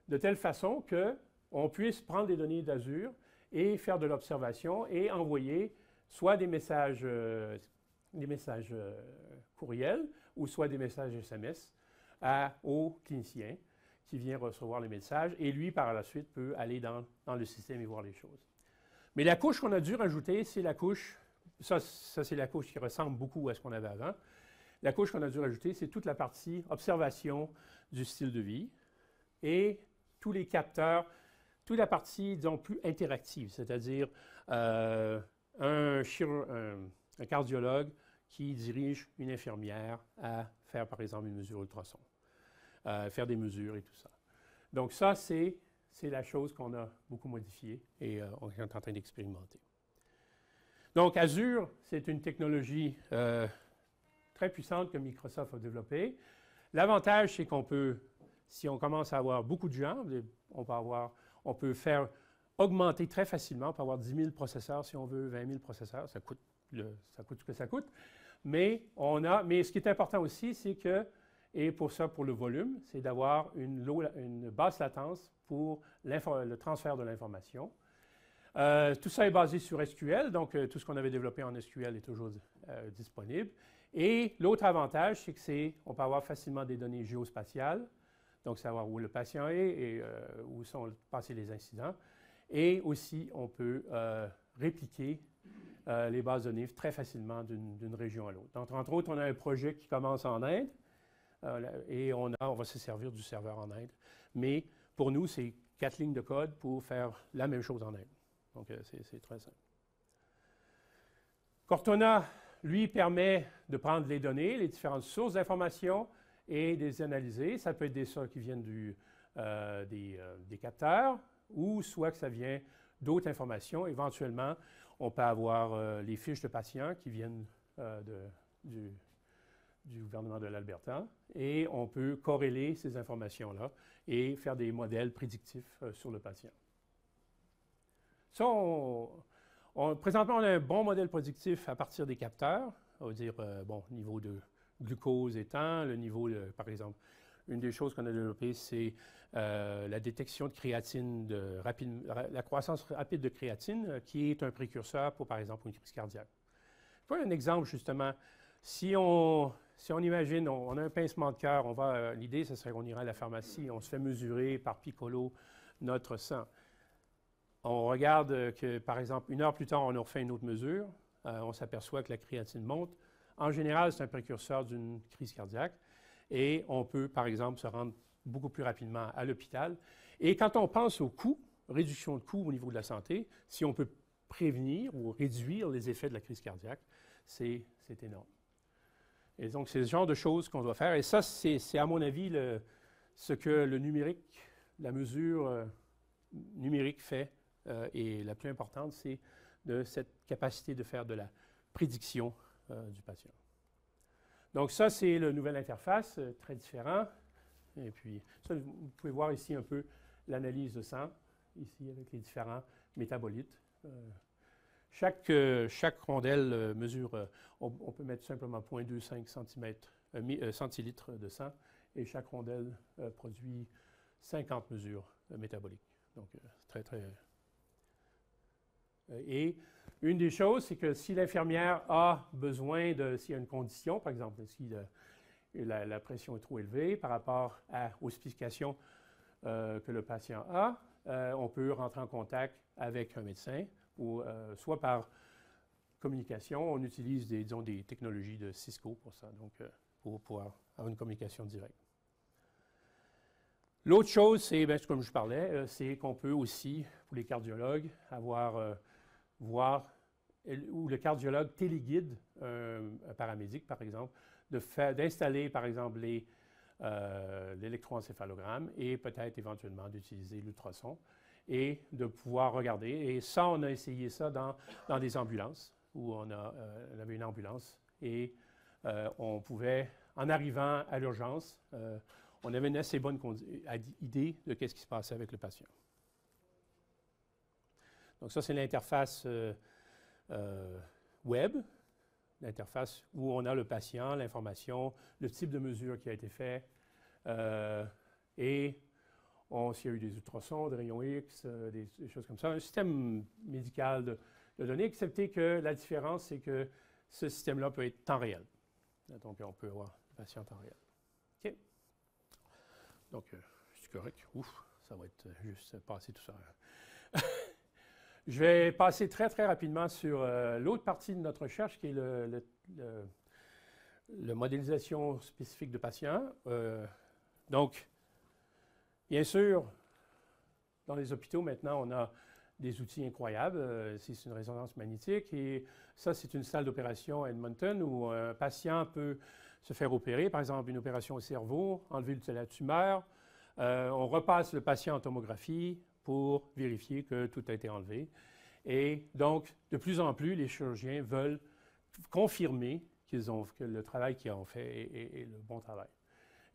Speaker 1: de telle façon qu'on puisse prendre des données d'Azure et faire de l'observation et envoyer soit des messages courriels ou soit des messages SMS au clinicien qui vient recevoir les messages et lui, par la suite, peut aller dans le système et voir les choses. Mais la couche qu'on a dû rajouter, c'est la couche, ça c'est la couche qui ressemble beaucoup à ce qu'on avait avant. La couche qu'on a dû rajouter, c'est toute la partie observation du style de vie et tous les capteurs, toute la partie, disons, plus interactive, c'est-à-dire un cardiologue qui dirige une infirmière à faire, par exemple, une mesure ultrason, faire des mesures et tout ça. Donc ça, c'est la chose qu'on a beaucoup modifiée et on est en train d'expérimenter. Donc Azure, c'est une technologie très puissante que Microsoft a développée. L'avantage, c'est qu'on peut, si on commence à avoir beaucoup de gens, on peut faire augmenter très facilement. On peut avoir 10 000 processeurs si on veut, 20 000 processeurs. Ça coûte ce que ça coûte. Mais ce qui est important aussi, c'est que, et pour ça, pour le volume, c'est d'avoir une basse latence pour le transfert de l'information. Tout ça est basé sur SQL, donc tout ce qu'on avait développé en SQL est toujours disponible. Et l'autre avantage, c'est qu'on peut avoir facilement des données géospatiales, donc savoir où le patient est et où sont passés les incidents. Et aussi, on peut répliquer les bases de données très facilement d'une région à l'autre. Donc, entre autres, on a un projet qui commence en Inde et on va se servir du serveur en Inde. Mais pour nous, c'est 4 lignes de code pour faire la même chose en Inde. Donc, c'est très simple. Cortana, lui, permet de prendre les données, les différentes sources d'informations et de les analyser. Ça peut être des sources qui viennent des capteurs ou soit que ça vient d'autres informations. Éventuellement, on peut avoir les fiches de patients qui viennent du gouvernement de l'Alberta et on peut corréler ces informations-là et faire des modèles prédictifs sur le patient. Ça, présentement, on a un bon modèle prédictif à partir des capteurs, on va dire, niveau de glucose étant, le niveau, par exemple, une des choses qu'on a développées, c'est la détection de créatine, la croissance rapide de créatine, qui est un précurseur pour, par exemple, une crise cardiaque. Je vais un exemple, justement. Si on imagine, on a un pincement de cœur, l'idée, ce serait qu'on irait à la pharmacie, on se fait mesurer par piccolo notre sang. On regarde que, par exemple, 1 heure plus tard, on a refait une autre mesure, on s'aperçoit que la créatine monte. En général, c'est un précurseur d'une crise cardiaque et on peut, par exemple, se rendre beaucoup plus rapidement à l'hôpital. Et quand on pense au coût, réduction de coûts au niveau de la santé, si on peut prévenir ou réduire les effets de la crise cardiaque, c'est énorme. Et donc, c'est ce genre de choses qu'on doit faire. Et ça, c'est à mon avis, ce que le numérique, la mesure numérique fait, et la plus importante, c'est de cette capacité de faire de la prédiction du patient. Donc ça, c'est la nouvelle interface, très différent. Et puis, ça, vous pouvez voir ici un peu l'analyse de sang, ici avec les différents métabolites. Chaque rondelle mesure, on peut mettre simplement 0,25 centilitres de sang, et chaque rondelle produit 50 mesures métaboliques. Donc, très, très... Et une des choses, c'est que si l'infirmière a besoin s'il y a une condition, par exemple, si la pression est trop élevée par rapport aux spécifications que le patient a, on peut rentrer en contact avec un médecin, ou soit par communication. On utilise des technologies de Cisco pour ça, donc pour pouvoir avoir une communication directe. L'autre chose, c'est, comme je parlais, c'est qu'on peut aussi, pour les cardiologues, voir où le cardiologue téléguide un paramédic, par exemple, d'installer, par exemple, l'électroencéphalogramme et peut-être éventuellement d'utiliser l'ultrason et de pouvoir regarder. Et ça, on a essayé ça dans des ambulances, où on avait une ambulance et on pouvait, en arrivant à l'urgence, on avait une assez bonne idée de ce qui se passait avec le patient. Donc ça, c'est l'interface web, l'interface où on a le patient, l'information, le type de mesure qui a été fait, et s'il y a eu des ultrasons, des rayons X, des choses comme ça. Un système médical de données, excepté que la différence, c'est que ce système-là peut être temps réel. Donc, on peut avoir le patient en temps réel. OK. Donc, c'est correct. Ouf, ça va être juste passer tout ça. Je vais passer très, très rapidement sur l'autre partie de notre recherche, qui est la modélisation spécifique de patients. Donc, bien sûr, dans les hôpitaux, maintenant, on a des outils incroyables. C'est une résonance magnétique. Et ça, c'est une salle d'opération à Edmonton où un patient peut se faire opérer, par exemple, une opération au cerveau, enlever la tumeur. On repasse le patient en tomographie pour vérifier que tout a été enlevé. Et donc, de plus en plus, les chirurgiens veulent confirmer que le travail qu'ils ont fait est le bon travail.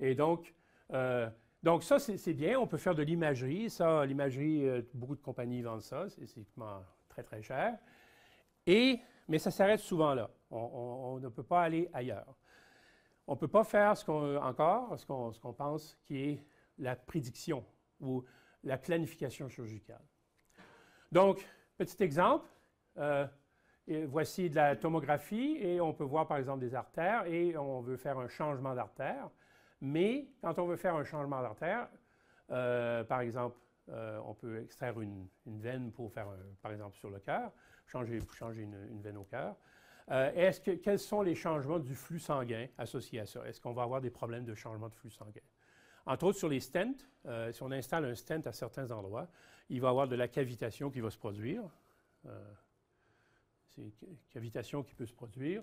Speaker 1: Et donc, Donc ça, c'est bien. On peut faire de l'imagerie. Ça, l'imagerie, beaucoup de compagnies vendent ça. C'est effectivement très, très cher. Mais ça s'arrête souvent là. On ne peut pas aller ailleurs. On ne peut pas faire ce qu'on pense qui est la prédiction ou la planification chirurgicale. Donc, petit exemple, voici de la tomographie et on peut voir par exemple des artères et on veut faire un changement d'artère. Mais quand on veut faire un changement d'artère, par exemple, on peut extraire une veine pour faire, par exemple, sur le cœur, changer une veine au cœur. Quels sont les changements du flux sanguin associés à ça? Est-ce qu'on va avoir des problèmes de changement de flux sanguin? Entre autres, sur les stents, si on installe un stent à certains endroits, il va y avoir de la cavitation qui va se produire. C'est une cavitation qui peut se produire.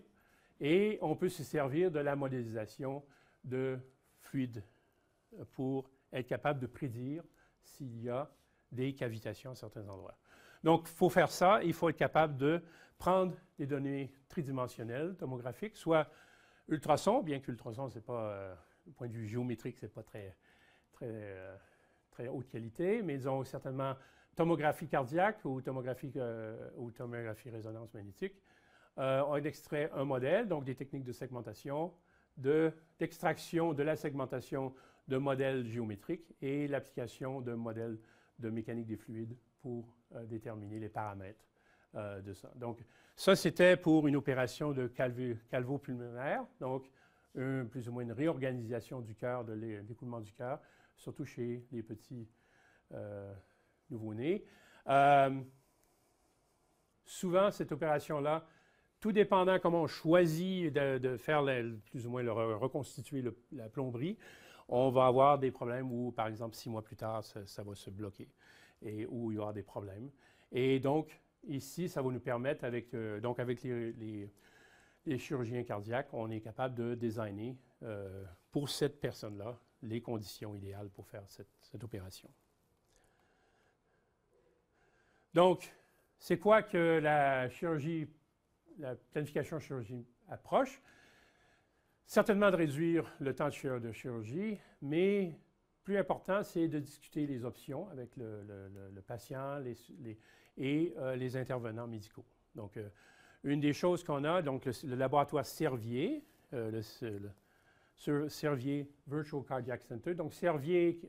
Speaker 1: Et on peut se servir de la modélisation de fluide pour être capable de prédire s'il y a des cavitations à certains endroits. Donc, il faut faire ça. Il faut être capable de prendre des données tridimensionnelles, tomographiques, soit ultrasons, bien que l'ultrason, c'est pas, du point de vue géométrique, c'est pas très haute qualité, mais ils ont certainement tomographie cardiaque ou tomographie résonance magnétique. On extrait un modèle, donc des techniques de segmentation, d'extraction de la segmentation de modèles géométriques et l'application de modèles de mécanique des fluides pour déterminer les paramètres de ça. Donc, ça, c'était pour une opération de calvo-pulmonaire, donc plus ou moins une réorganisation du cœur, de l'écoulement du cœur, surtout chez les petits nouveau-nés. Souvent, cette opération-là, tout dépendant comment on choisit de faire plus ou moins reconstituer la plomberie, on va avoir des problèmes où, par exemple, 6 mois plus tard, ça va se bloquer et où il va y avoir des problèmes. Et donc, ici, ça va nous permettre, avec les chirurgiens cardiaques, on est capable de designer pour cette personne-là les conditions idéales pour faire cette opération. Donc, c'est quoi que la planification chirurgie approche? Certainement de réduire le temps de chirurgie, mais plus important, c'est de discuter les options avec le patient et les intervenants médicaux. Donc, une des choses qu'on a, donc le laboratoire Servier, le Servier Virtual Cardiac Center. Donc, Servier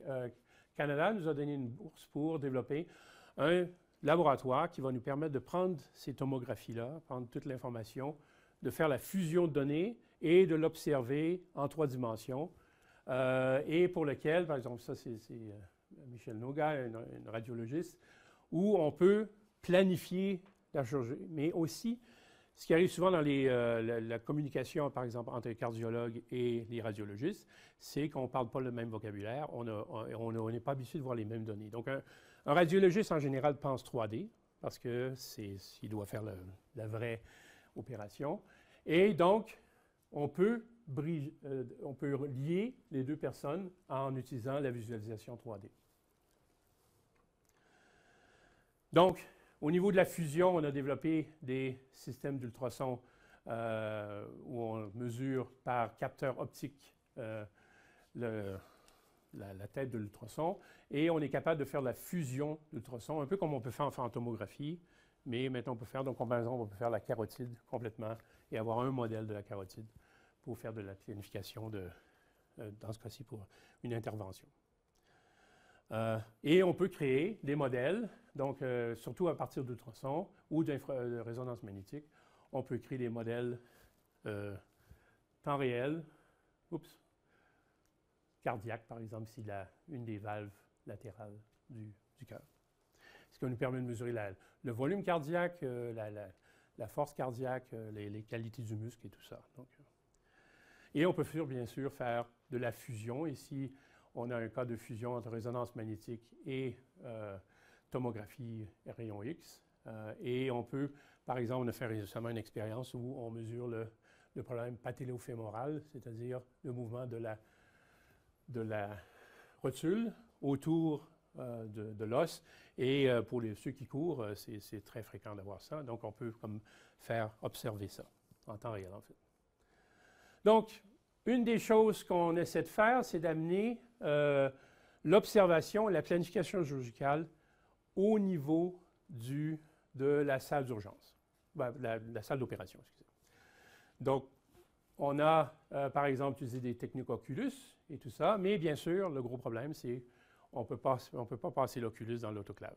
Speaker 1: Canada nous a donné une bourse pour développer un laboratoire qui va nous permettre de prendre ces tomographies-là, prendre toute l'information, de faire la fusion de données et de l'observer en 3 dimensions. Et pour lequel, par exemple, ça c'est Michel Noga, une radiologiste, où on peut planifier la chirurgie, mais aussi, ce qui arrive souvent dans la communication, par exemple, entre les cardiologues et les radiologistes, c'est qu'on ne parle pas le même vocabulaire, on n'est pas habitué de voir les mêmes données. Donc, un radiologiste, en général, pense 3D, parce qu'il doit faire la vraie opération. Et donc, on peut lier les 2 personnes en utilisant la visualisation 3D. Donc, au niveau de la fusion, on a développé des systèmes d'ultrasons où on mesure par capteur optique la tête de l'ultrason et on est capable de faire la fusion d'ultrasons, un peu comme on peut faire en tomographie, mais maintenant on peut faire, donc par exemple, on peut faire la carotide complètement et avoir un modèle de la carotide pour faire de la planification dans ce cas-ci pour une intervention. Et on peut créer des modèles, donc surtout à partir d'ultrasons ou de résonance magnétique, on peut créer des modèles temps réel, cardiaque par exemple, si une des valves latérales du cœur. Ce qui nous permet de mesurer le volume cardiaque, la force cardiaque, les qualités du muscle et tout ça. Donc, et on peut bien sûr faire de la fusion. Ici, on a un cas de fusion entre résonance magnétique et tomographie rayon X. Et on peut, par exemple, on a fait récemment une expérience où on mesure le problème patellofémoral, c'est-à-dire le mouvement de la rotule autour de l'os. Et pour ceux qui courent, c'est très fréquent d'avoir ça. Donc, on peut faire observer ça en temps réel, en fait. Donc, une des choses qu'on essaie de faire, c'est d'amener l'observation et la planification chirurgicale au niveau de la salle d'urgence, la salle d'opération, excusez. Donc, on a, par exemple, utilisé des techniques Oculus et tout ça, mais bien sûr, le gros problème, c'est qu'on ne peut pas passer l'Oculus dans l'autoclave.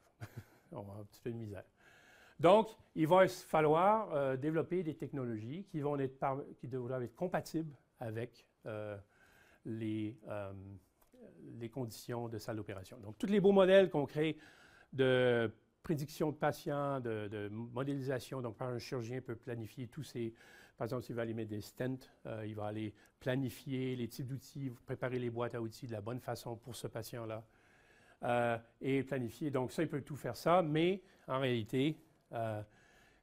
Speaker 1: On a un petit peu de misère. Donc, il va falloir développer des technologies qui doivent être compatibles avec les conditions de salle d'opération. Donc, tous les beaux modèles qu'on crée de prédiction de patients, de modélisation, donc par un chirurgien peut planifier tous ces... Par exemple, s'il va aller mettre des stents, il va aller planifier les types d'outils, préparer les boîtes à outils de la bonne façon pour ce patient-là et planifier. Donc, ça, il peut tout faire ça, mais en réalité,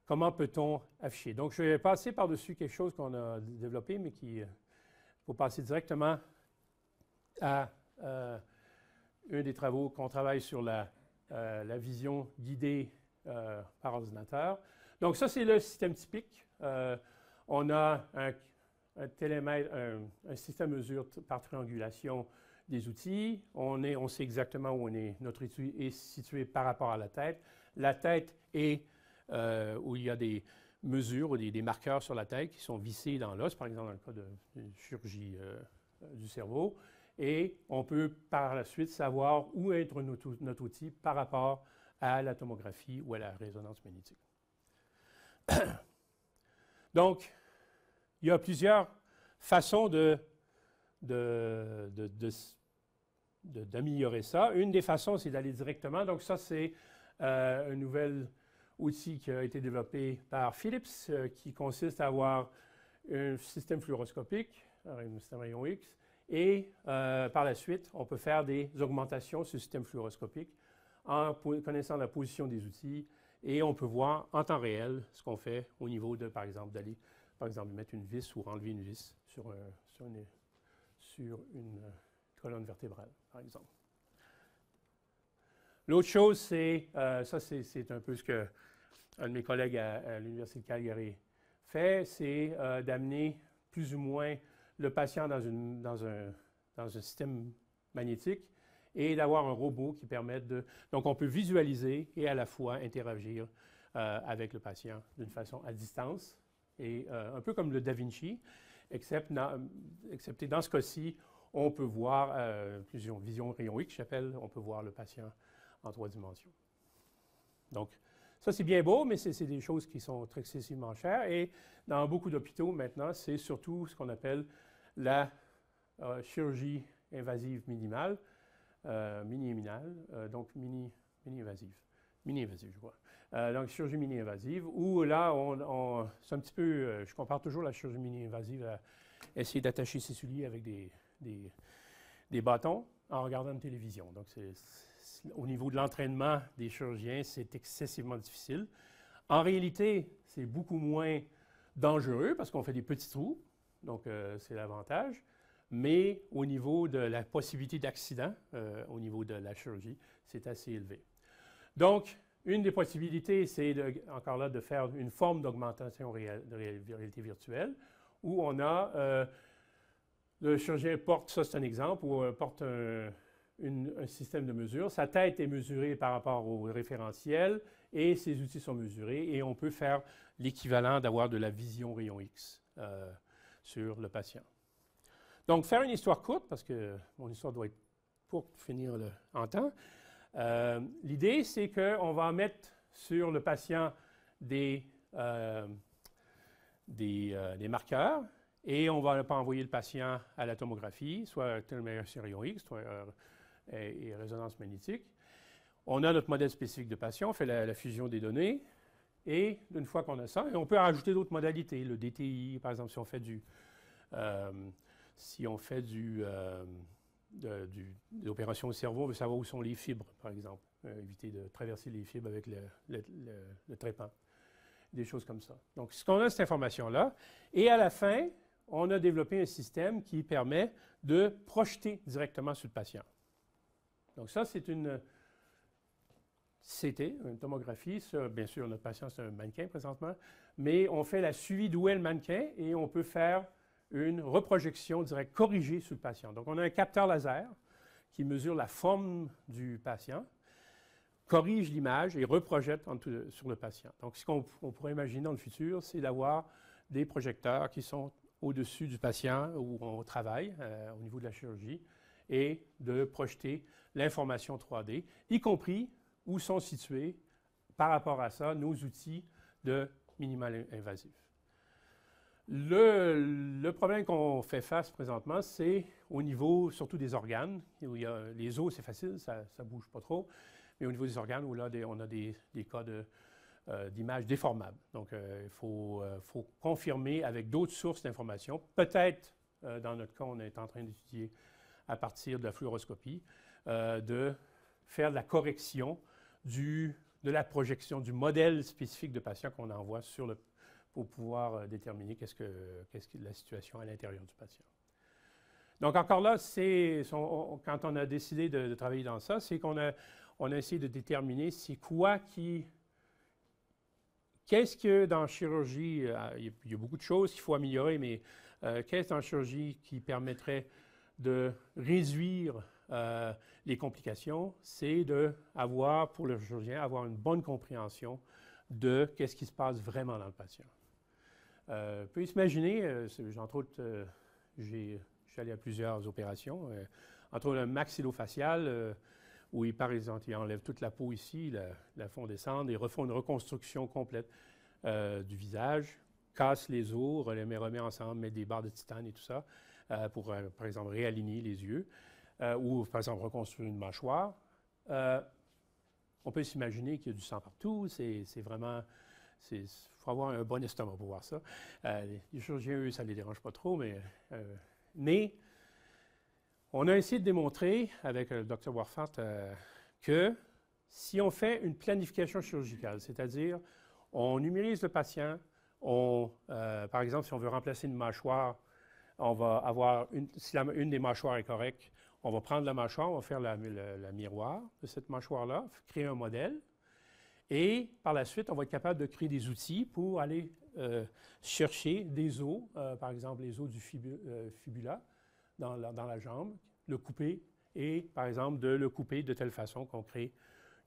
Speaker 1: comment peut-on afficher? Donc, je vais passer par-dessus quelque chose qu'on a développé, mais qu'il faut passer directement à un des travaux qu'on travaille sur la vision guidée par ordinateur. Donc, ça, c'est le système typique. On a un télémètre, un système de mesure par triangulation des outils. On sait exactement où notre outil est situé par rapport à la tête. La tête est où il y a des mesures ou des marqueurs sur la tête qui sont vissés dans l'os, par exemple dans le cas de chirurgie du cerveau. Et on peut par la suite savoir où est notre outil par rapport à la tomographie ou à la résonance magnétique. Donc, il y a plusieurs façons d'améliorer ça. Une des façons, c'est d'aller directement. Donc, ça, c'est un nouvel outil qui a été développé par Philips, qui consiste à avoir un système fluoroscopique, un système rayon X, et par la suite, on peut faire des augmentations sur le système fluoroscopique en connaissant la position des outils, et on peut voir en temps réel ce qu'on fait au niveau de, par exemple, d'aller, par exemple, mettre une vis ou enlever une vis sur une colonne vertébrale, par exemple. L'autre chose, c'est, ça c'est un peu ce qu'un de mes collègues à l'Université de Calgary fait, c'est d'amener plus ou moins le patient dans un système magnétique et d'avoir un robot qui permette de... Donc, on peut visualiser et à la fois interagir avec le patient d'une façon à distance, et un peu comme le Da Vinci, excepté dans ce cas-ci, on peut voir, vision rayon X, j'appelle, on peut voir le patient en 3 dimensions. Donc, ça, c'est bien beau, mais c'est des choses qui sont très excessivement chères. Et dans beaucoup d'hôpitaux, maintenant, c'est surtout ce qu'on appelle la chirurgie invasive minimale, mini-éminale, donc mini-invasive, je crois. Donc, chirurgie mini-invasive, où là, c'est un petit peu, je compare toujours la chirurgie mini-invasive à essayer d'attacher ses souliers avec des bâtons en regardant une télévision. Donc, au niveau de l'entraînement des chirurgiens, c'est excessivement difficile. En réalité, c'est beaucoup moins dangereux parce qu'on fait des petits trous, donc c'est l'avantage. Mais au niveau de la possibilité d'accident, au niveau de la chirurgie, c'est assez élevé. Donc, une des possibilités, c'est encore là de faire une forme d'augmentation de réalité virtuelle, où on a, le chirurgien porte, ça c'est un exemple, où porte un système de mesure. Sa tête est mesurée par rapport au référentiel et ses outils sont mesurés et on peut faire l'équivalent d'avoir de la vision rayon X sur le patient. Donc, faire une histoire courte, parce que mon histoire doit être pour finir en temps. L'idée, c'est qu'on va mettre sur le patient des marqueurs et on ne va pas envoyer le patient à la tomographie, soit tomographie rayon X, soit et résonance magnétique. On a notre modèle spécifique de patient, on fait la fusion des données et une fois qu'on a ça, on peut rajouter d'autres modalités, le DTI, par exemple, si on fait des opérations au cerveau, on veut savoir où sont les fibres, par exemple. Éviter de traverser les fibres avec le trépan. Des choses comme ça. Donc, ce qu'on a, cette information-là. Et à la fin, on a développé un système qui permet de projeter directement sur le patient. Donc, ça, c'est une CT, une tomographie. Ça, bien sûr, notre patient, c'est un mannequin présentement. Mais on fait la suivi d'où est le mannequin et on peut faire une reprojection directe corrigée sur le patient. Donc, on a un capteur laser qui mesure la forme du patient, corrige l'image et reprojette sur le patient. Donc, ce qu'on pourrait imaginer dans le futur, c'est d'avoir des projecteurs qui sont au-dessus du patient où on travaille au niveau de la chirurgie et de projeter l'information 3D, y compris où sont situés par rapport à ça nos outils de minimal invasif. Le problème qu'on fait face présentement, c'est au niveau surtout des organes, où il y a les os, c'est facile, ça ne bouge pas trop, mais au niveau des organes, où là, on a des cas d'images déformables. Donc, il faut confirmer avec d'autres sources d'informations. Peut-être, dans notre cas, on est en train d'étudier à partir de la fluoroscopie, de faire de la correction de la projection du modèle spécifique de patient qu'on envoie pour pouvoir déterminer qu'est-ce que la situation à l'intérieur du patient. Donc, encore là, quand on a décidé de travailler dans ça, c'est qu'on a essayé de déterminer c'est quoi qu'est-ce que dans la chirurgie, il y a beaucoup de choses qu'il faut améliorer, mais qu'est-ce dans la chirurgie qui permettrait de réduire les complications, c'est pour le chirurgien, avoir une bonne compréhension de qu'est-ce qui se passe vraiment dans le patient. Vous pouvez s'imaginer, entre autres, je suis allé à plusieurs opérations, entre autres le maxillofacial, où par exemple, ils enlèvent toute la peau ici, la font descendre et refont une reconstruction complète du visage, cassent les os, les remet ensemble, mettent des barres de titane et tout ça, pour, par exemple, réaligner les yeux, ou, par exemple, reconstruire une mâchoire. On peut s'imaginer qu'il y a du sang partout, c'est vraiment... Il faut avoir un bon estomac pour voir ça. Les chirurgiens, eux, ça ne les dérange pas trop, mais on a essayé de démontrer avec le Dr. Warfat que si on fait une planification chirurgicale, c'est-à-dire on numérise le patient, par exemple, si on veut remplacer une mâchoire, on va avoir, si une des mâchoires est correcte, on va prendre la mâchoire, on va faire la miroir de cette mâchoire-là, créer un modèle, et par la suite, on va être capable de créer des outils pour aller chercher des os, par exemple les os du fibula dans la jambe, le couper et, par exemple, de le couper de telle façon qu'on crée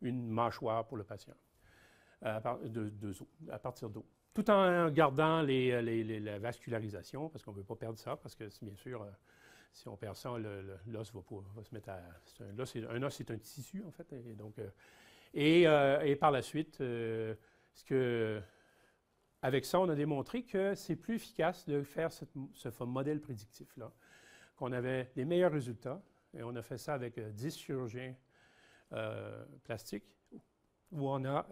Speaker 1: une mâchoire pour le patient à partir d'os. Tout en gardant la vascularisation, parce qu'on ne veut pas perdre ça, parce que bien sûr, si on perd ça, l'os va se mettre à... Un os, c'est un tissu, en fait, et donc... Et par la suite, avec ça, on a démontré que c'est plus efficace de faire ce modèle prédictif-là, qu'on avait les meilleurs résultats. Et on a fait ça avec 10 chirurgiens plastiques, où on a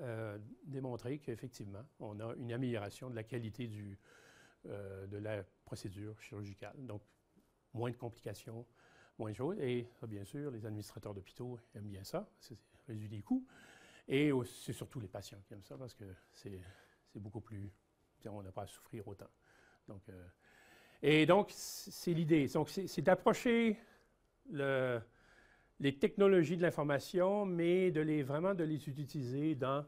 Speaker 1: démontré qu'effectivement, on a une amélioration de la qualité de la procédure chirurgicale. Donc, moins de complications, moins de choses. Et bien sûr, les administrateurs d'hôpitaux aiment bien ça, ça réduit les coûts. Et c'est surtout les patients qui aiment ça parce que c'est beaucoup plus... On n'a pas à souffrir autant. Donc, et donc, c'est l'idée. Donc, c'est d'approcher les technologies de l'information, mais vraiment de les utiliser dans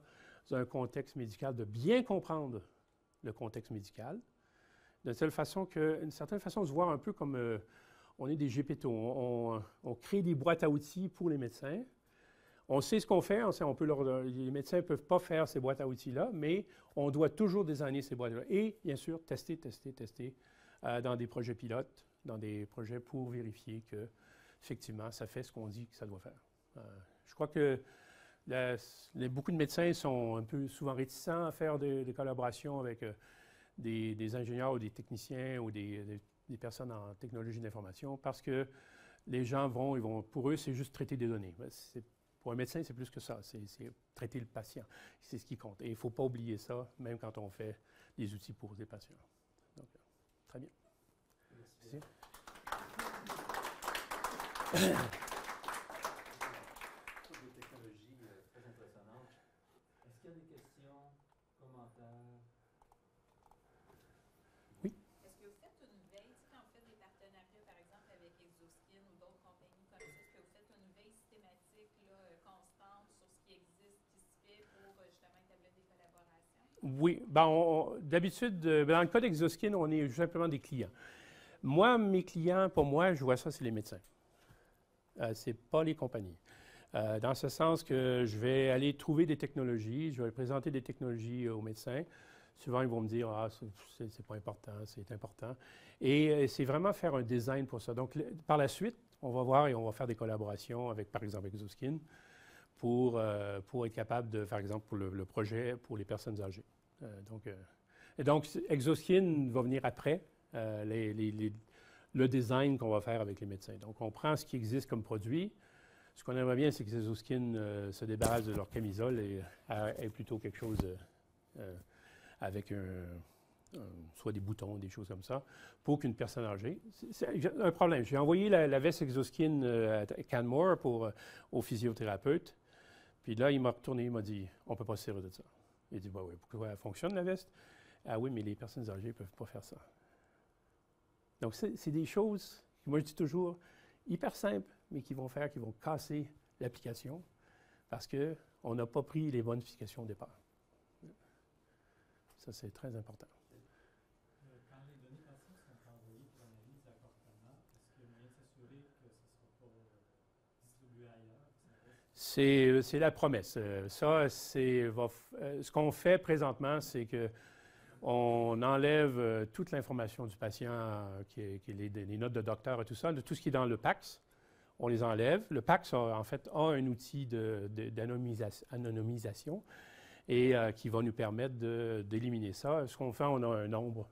Speaker 1: un contexte médical, de bien comprendre le contexte médical, de telle façon d'une certaine façon, on se voit un peu comme on est des GPTO. On crée des boîtes à outils pour les médecins. On sait ce qu'on fait, les médecins ne peuvent pas faire ces boîtes à outils-là, mais on doit toujours designer ces boîtes-là. Et bien sûr, tester dans des projets pilotes, dans des projets pour vérifier que, effectivement, ça fait ce qu'on dit que ça doit faire. Je crois que beaucoup de médecins sont un peu souvent réticents à faire des collaborations avec des ingénieurs ou des techniciens ou des personnes en technologie d'information parce que les gens pour eux, c'est juste traiter des données. Pour un médecin, c'est plus que ça, c'est traiter le patient, c'est ce qui compte. Et il ne faut pas oublier ça, même quand on fait des outils pour des patients. Donc, très bien. Merci.
Speaker 2: Des technologies très impressionnantes. Est-ce qu'il y a des questions, commentaires?
Speaker 1: Oui.
Speaker 3: Est-ce que vous faites une veille, quand vous faites des partenariats, par exemple, avec Exoskin ou d'autres compagnies comme ça, est-ce que vous faites une veille systématique, constante sur ce qui existe, qui se fait pour justement établir des collaborations?
Speaker 1: Oui. D'habitude, dans le cas d'Exoskin, on est simplement des clients. Moi, mes clients, pour moi, je vois ça, c'est les médecins. ce n'est pas les compagnies. Dans ce sens que je vais aller trouver des technologies, je vais présenter des technologies aux médecins. Souvent, ils vont me dire « Ah, c'est pas important, c'est important ». Et c'est vraiment faire un design pour ça. Donc, par la suite, on va voir et on va faire des collaborations avec, par exemple, Exoskin pour être capable de, par exemple, pour le projet pour les personnes âgées. Donc, Exoskin va venir après le design qu'on va faire avec les médecins. Donc, on prend ce qui existe comme produit. Ce qu'on aimerait bien, c'est que Exoskin se débarrasse de leur camisole et ait plutôt quelque chose avec soit des boutons, des choses comme ça, pour qu'une personne âgée. C'est un problème. J'ai envoyé la veste Exoskin à Canmore au physiothérapeute. Puis là, il m'a retourné, il m'a dit « On ne peut pas se servir de ça ». Il dit bah « Oui, pourquoi elle fonctionne, la veste? » Ah oui, mais les personnes âgées ne peuvent pas faire ça. Donc, c'est des choses, moi je dis toujours, hyper simples, mais qui vont casser l'application parce qu'on n'a pas pris les bonnes applications au départ. Ça, c'est très important.
Speaker 2: Quand les données patients sont envoyées pour analyse d'accompagnement, est-ce qu'il y a moyen de s'assurer que ce ne sera pas distribué ailleurs?
Speaker 1: C'est la promesse. Ce qu'on fait présentement, c'est qu'on enlève toute l'information du patient, qui est les notes de docteur et tout ça, de tout ce qui est dans le PACS. On les enlève. Le PACS, en fait, a un outil d'anonymisation et qui va nous permettre d'éliminer ça. Ce qu'on fait, on a un nombre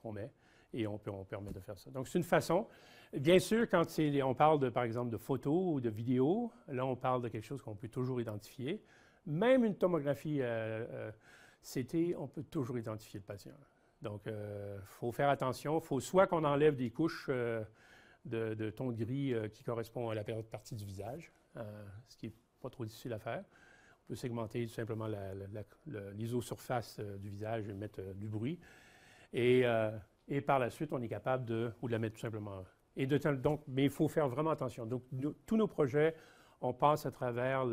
Speaker 1: qu'on met et on permet de faire ça. Donc, c'est une façon. Bien sûr, quand on parle, par exemple, de photos ou de vidéos, là, on parle de quelque chose qu'on peut toujours identifier. Même une tomographie CT, on peut toujours identifier le patient. Donc, il faut faire attention. Il faut soit qu'on enlève des couches de ton gris qui correspond à la partie du visage, ce qui n'est pas trop difficile à faire. On peut segmenter tout simplement l'isosurface du visage et mettre du bruit. Et par la suite, on est capable de la mettre tout simplement. Mais il faut faire vraiment attention. Donc, tous nos projets, on passe à travers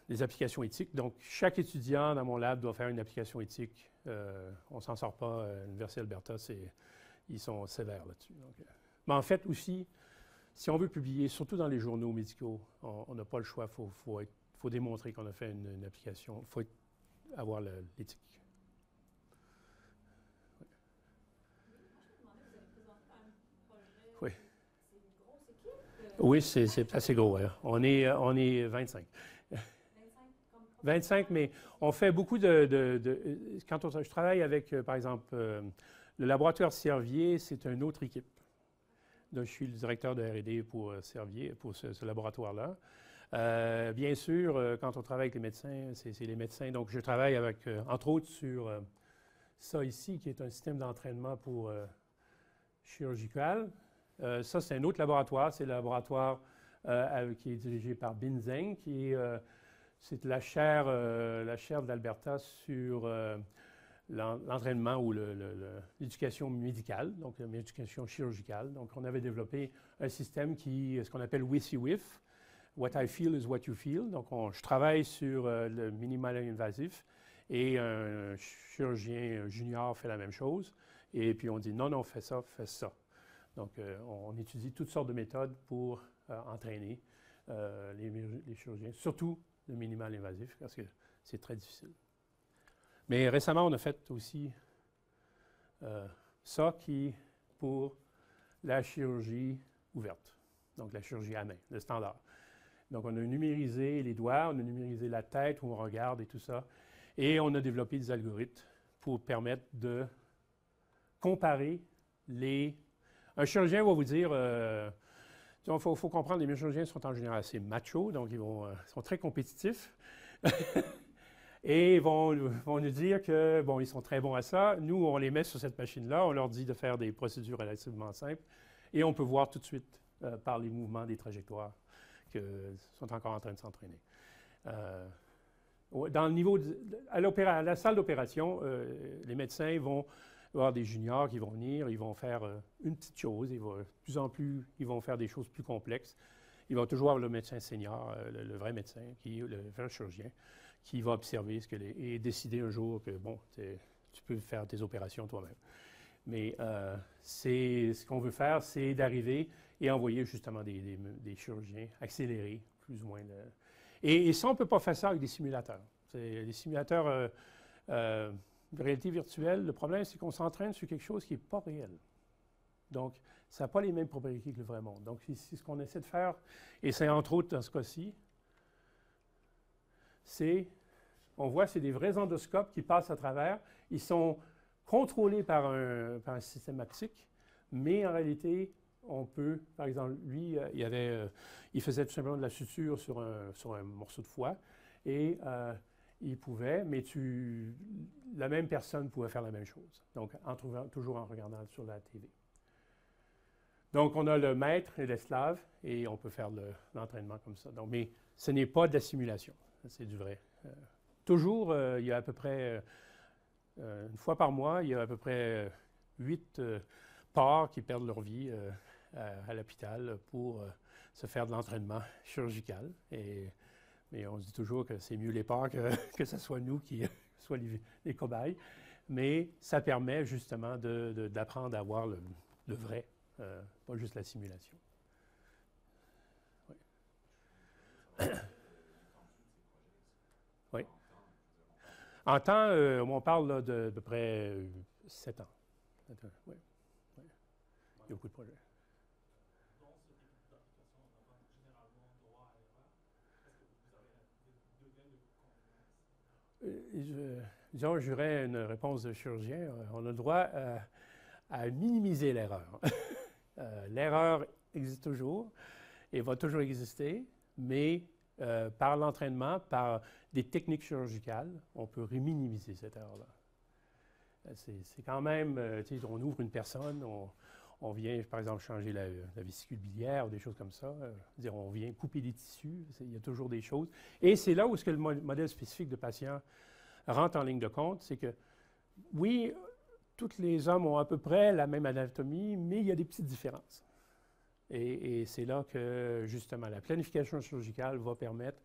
Speaker 1: les applications éthiques. Donc, chaque étudiant dans mon lab doit faire une application éthique. On ne s'en sort pas. L'Université Alberta, ils sont sévères là-dessus. Mais en fait aussi, si on veut publier, surtout dans les journaux médicaux, on n'a pas le choix. Il faut démontrer qu'on a fait une application. Il faut avoir l'éthique. Oui. Oui, c'est assez gros. Hein. On est 25. 25, mais on fait beaucoup quand je travaille avec, par exemple, le laboratoire Servier, c'est une autre équipe. Donc, je suis le directeur de R&D pour Servier, pour ce laboratoire-là. Bien sûr, quand on travaille avec les médecins, c'est les médecins. Donc, je travaille avec, entre autres, sur ça ici, qui est un système d'entraînement pour chirurgical. Ça, c'est un autre laboratoire. C'est le laboratoire qui est dirigé par Bin Zheng, c'est la chaire de l'Alberta sur l'entraînement ou l'éducation médicale, donc l'éducation chirurgicale. Donc, on avait développé un système ce qu'on appelle WYSIWYF, What I Feel is What You Feel. Donc, je travaille sur le minimal invasif et un chirurgien junior fait la même chose. Et puis, on dit non, fais ça, fais ça. Donc, on étudie toutes sortes de méthodes pour entraîner les chirurgiens, surtout le minimal invasif, parce que c'est très difficile. Mais récemment, on a fait aussi ça pour la chirurgie ouverte, donc la chirurgie à main, le standard. Donc, on a numérisé les doigts, on a numérisé la tête où on regarde et tout ça, et on a développé des algorithmes pour permettre de comparer Un chirurgien va vous dire... Il faut comprendre, les chirurgiens sont en général assez machos, donc ils sont très compétitifs. Et ils vont nous dire que, ils sont très bons à ça. Nous, on les met sur cette machine-là, on leur dit de faire des procédures relativement simples, et on peut voir tout de suite, par les mouvements des trajectoires, qu'ils sont encore en train de s'entraîner. Dans le niveau à la salle d'opération, les médecins vont avoir des juniors qui vont venir, ils vont faire une petite chose, de plus en plus, ils vont faire des choses plus complexes. Ils vont toujours avoir le médecin senior, le vrai médecin, le vrai chirurgien, qui va observer et décider un jour que, tu peux faire tes opérations toi-même. Mais ce qu'on veut faire, c'est d'arriver et envoyer justement des chirurgiens accélérer plus ou moins. Et ça, on ne peut pas faire ça avec des simulateurs. Les simulateurs de réalité virtuelle, le problème, c'est qu'on s'entraîne sur quelque chose qui n'est pas réel. Donc, ça n'a pas les mêmes propriétés que le vrai monde. Donc, c'est ce qu'on essaie de faire, et c'est entre autres dans ce cas-ci, on voit, c'est des vrais endoscopes qui passent à travers. Ils sont contrôlés par un système haptique, mais en réalité, on peut, par exemple, lui, il faisait tout simplement de la suture sur un morceau de foie, et il pouvait, mais la même personne pouvait faire la même chose. Donc, toujours en regardant sur la TV. Donc, on a le maître et l'esclave, et on peut faire l'entraînement comme ça. Donc, mais ce n'est pas de la simulation, c'est du vrai. Toujours, il y a à peu près, une fois par mois, il y a à peu près 8 porcs qui perdent leur vie à l'hôpital pour se faire de l'entraînement chirurgical. Mais on se dit toujours que c'est mieux les porcs que ce soit nous qui soient les cobayes. Mais ça permet justement d'apprendre à avoir le vrai, pas juste la simulation. Oui. Oui. En temps, on parle là, de peu près 7 ans. Oui. Oui. Il y a beaucoup de projets.
Speaker 2: Dans ce type d'application, on a généralement droit à l'erreur. Est-ce que vous avez un degré de confiance?
Speaker 1: Disons, j'aurais une réponse de chirurgien. On a le droit à minimiser l'erreur. L'erreur existe toujours et va toujours exister, mais par l'entraînement, par des techniques chirurgicales, on peut minimiser cette erreur-là. C'est quand même, on ouvre une personne, on vient, par exemple, changer la vésicule biliaire ou des choses comme ça. On vient couper des tissus, il y a toujours des choses. Et c'est là où le modèle spécifique de patient rentre en ligne de compte, c'est que, oui, tous les hommes ont à peu près la même anatomie, mais il y a des petites différences. Et c'est là que, justement, la planification chirurgicale va permettre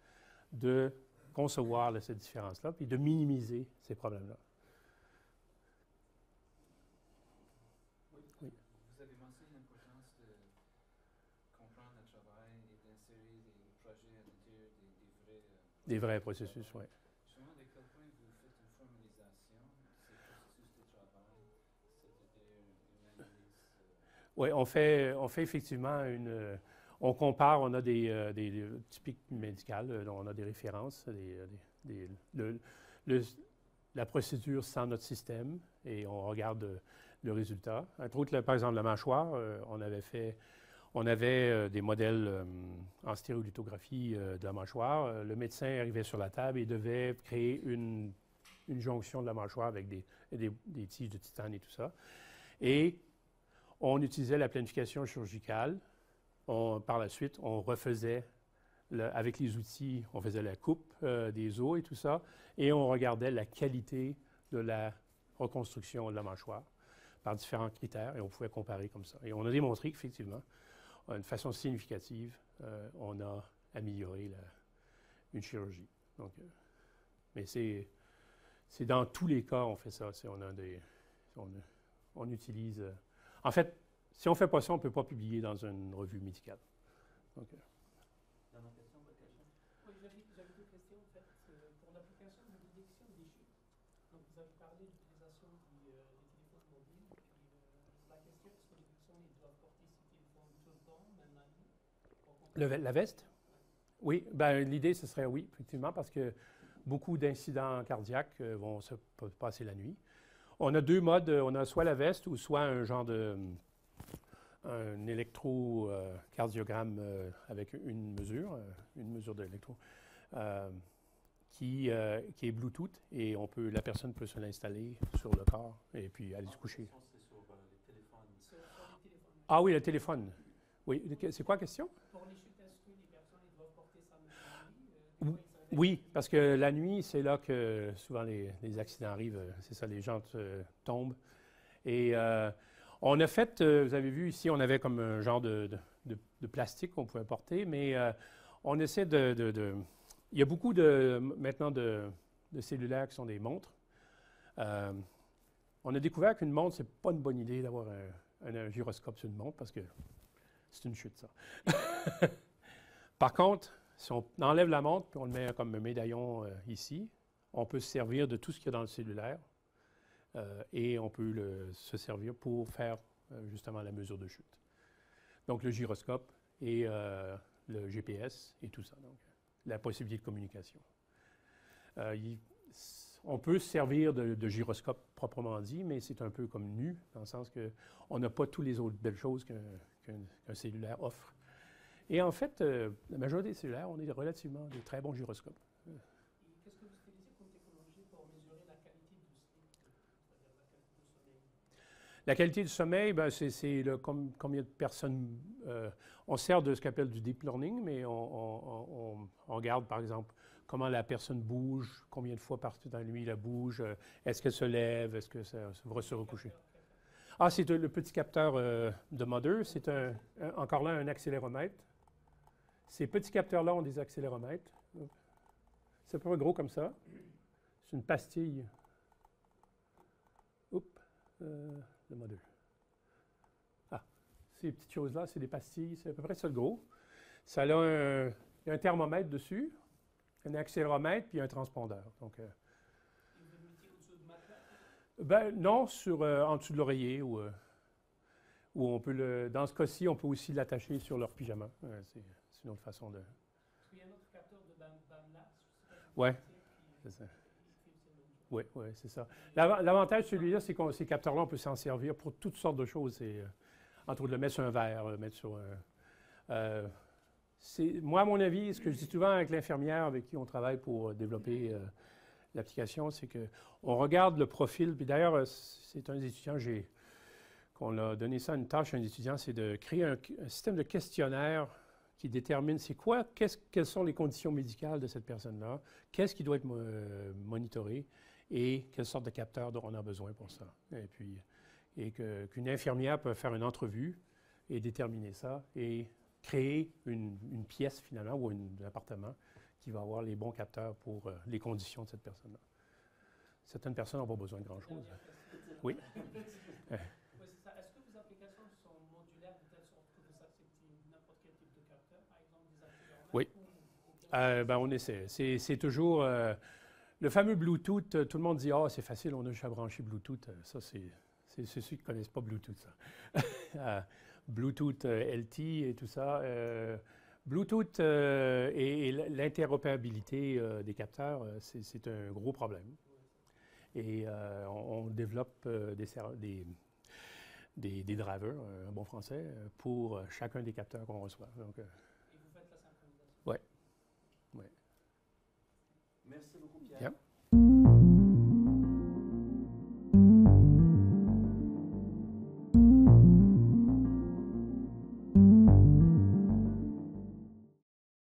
Speaker 1: de concevoir cette différence-là, puis de minimiser ces problèmes-là.
Speaker 4: Oui. Vous avez mentionné l'importance de comprendre le travail et d'insérer des projets à l'intérieur
Speaker 1: des vrais processus, oui.
Speaker 4: Justement, de quel point vous faites une formalisation de ces processus de travail, c'est-à-dire une analyse?
Speaker 1: Oui, on fait effectivement on compare, on a des typiques médicales, on a des références, la procédure sans notre système, et on regarde le résultat. Entre autres, par exemple, la mâchoire, on avait des modèles en stéréolithographie de la mâchoire. Le médecin arrivait sur la table et devait créer une jonction de la mâchoire avec des tiges de titane et tout ça. Et on utilisait la planification chirurgicale. Par la suite, on refaisait, avec les outils, on faisait la coupe des os et tout ça, et on regardait la qualité de la reconstruction de la mâchoire par différents critères, et on pouvait comparer comme ça. Et on a démontré qu'effectivement, d'une façon significative, on a amélioré une chirurgie. Donc, mais c'est dans tous les cas, on fait ça. On utilise... en fait, si on ne fait pas ça, on ne peut pas publier dans une revue médicale. Donc,
Speaker 2: Dans ma question, votre question? Oui, j'avais deux questions. En fait, pour l'application de détection des chutes, donc vous avez parlé de l'utilisation des téléphones mobiles. Et, la question, est-ce que les personnes doivent porter ces téléphones tout le temps, même la nuit?
Speaker 1: La veste? Oui, ben, l'idée, ce serait oui, effectivement, parce que beaucoup d'incidents cardiaques vont se passer la nuit. On a deux modes, on a soit la veste ou soit un genre un électrocardiogramme avec une mesure de l'électro, qui est Bluetooth, et la personne peut se l'installer sur le corps et puis aller se coucher.
Speaker 2: C'est sur les téléphones. Sur les téléphones.
Speaker 1: Ah oui, le téléphone. Oui, c'est quoi la question?
Speaker 2: Pour les chutes, est-ce que les personnes doivent porter ça la nuit?
Speaker 1: Oui, parce que la nuit, c'est là que souvent les accidents arrivent. C'est ça, les gens tombent. Et on a fait, vous avez vu ici, on avait comme un genre de plastique qu'on pouvait porter, mais on essaie il y a beaucoup maintenant de cellulaires qui sont des montres. On On a découvert qu'une montre, c'est pas une bonne idée d'avoir un gyroscope sur une montre parce que c'est une chute, ça. Par contre, si on enlève la montre et on le met comme un médaillon ici, on peut se servir de tout ce qu'il y a dans le cellulaire et on peut se servir pour faire justement la mesure de chute. Donc le gyroscope et le GPS et tout ça, donc la possibilité de communication. On peut se servir de gyroscope proprement dit, mais c'est un peu comme nu, dans le sens qu'on n'a pas toutes les autres belles choses qu'un cellulaire offre. Et en fait, la majorité des cellulaires, on est relativement des très bons gyroscopes.
Speaker 2: Et qu'est-ce que vous utilisez comme technologie pour mesurer la qualité du sleep, c'est-à-dire la qualité du sommeil?
Speaker 1: La qualité du sommeil, ben, c'est combien de personnes... on sert de ce qu'on appelle du deep learning, mais on regarde, par exemple, comment la personne bouge, combien de fois dans la nuit elle bouge, est-ce qu'elle se lève, est-ce que ça va se recoucher. Ah, c'est le petit capteur de Mother. C'est encore là un accéléromètre. Ces petits capteurs-là ont des accéléromètres. C'est à peu près gros comme ça. C'est une pastille. Oups, le Mother. Ah, ces petites choses-là, c'est des pastilles. C'est à peu près ça de gros. Ça a un thermomètre dessus, un accéléromètre, puis un transpondeur. Donc,
Speaker 2: Vous le mettez au-dessus du matelas?
Speaker 1: ben, non, en dessous de l'oreiller ou on peut dans ce cas-ci, on peut aussi l'attacher sur leur pyjama. C'est une autre façon de...
Speaker 2: Parce qu'il y a un autre capteur de BAMLAS.
Speaker 1: Oui, c'est ça. Oui, c'est ça. L'avantage de celui-là, c'est que ces capteurs-là, on peut s'en servir pour toutes sortes de choses. Entre autres, le mettre sur un verre, le mettre sur moi, à mon avis, ce que je dis souvent avec l'infirmière avec qui on travaille pour développer l'application, c'est qu'on regarde le profil. Puis d'ailleurs, c'est un des étudiants, qu'on a donné ça une tâche à un étudiant, c'est de créer un système de questionnaire qui détermine quelles sont les conditions médicales de cette personne-là, qu'est-ce qui doit être monitoré et quelle sorte de capteur on a besoin pour ça. Et qu'une infirmière peut faire une entrevue et déterminer ça et créer une pièce finalement ou un appartement qui va avoir les bons capteurs pour les conditions de cette personne-là. Certaines personnes n'ont pas besoin de grand-chose. Oui.
Speaker 2: Oui, c'est ça. Est-ce que vos applications sont modulaires de telle sorte que vous acceptez n'importe quel type de capteur, par exemple des accéléromètres?
Speaker 1: Oui. Ben, on essaie. C'est toujours le fameux Bluetooth. Tout le monde dit c'est facile, on a juste à brancher Bluetooth. Ça, c'est ceux qui ne connaissent pas Bluetooth, ça. Bluetooth LT et tout ça. Bluetooth et l'interopérabilité des capteurs, c'est un gros problème. Et on développe des drivers, en bon français, pour chacun des capteurs qu'on reçoit. Donc,
Speaker 2: Et vous faites la synchronisation?
Speaker 1: oui.
Speaker 5: Merci beaucoup, Pierre.
Speaker 1: Yeah.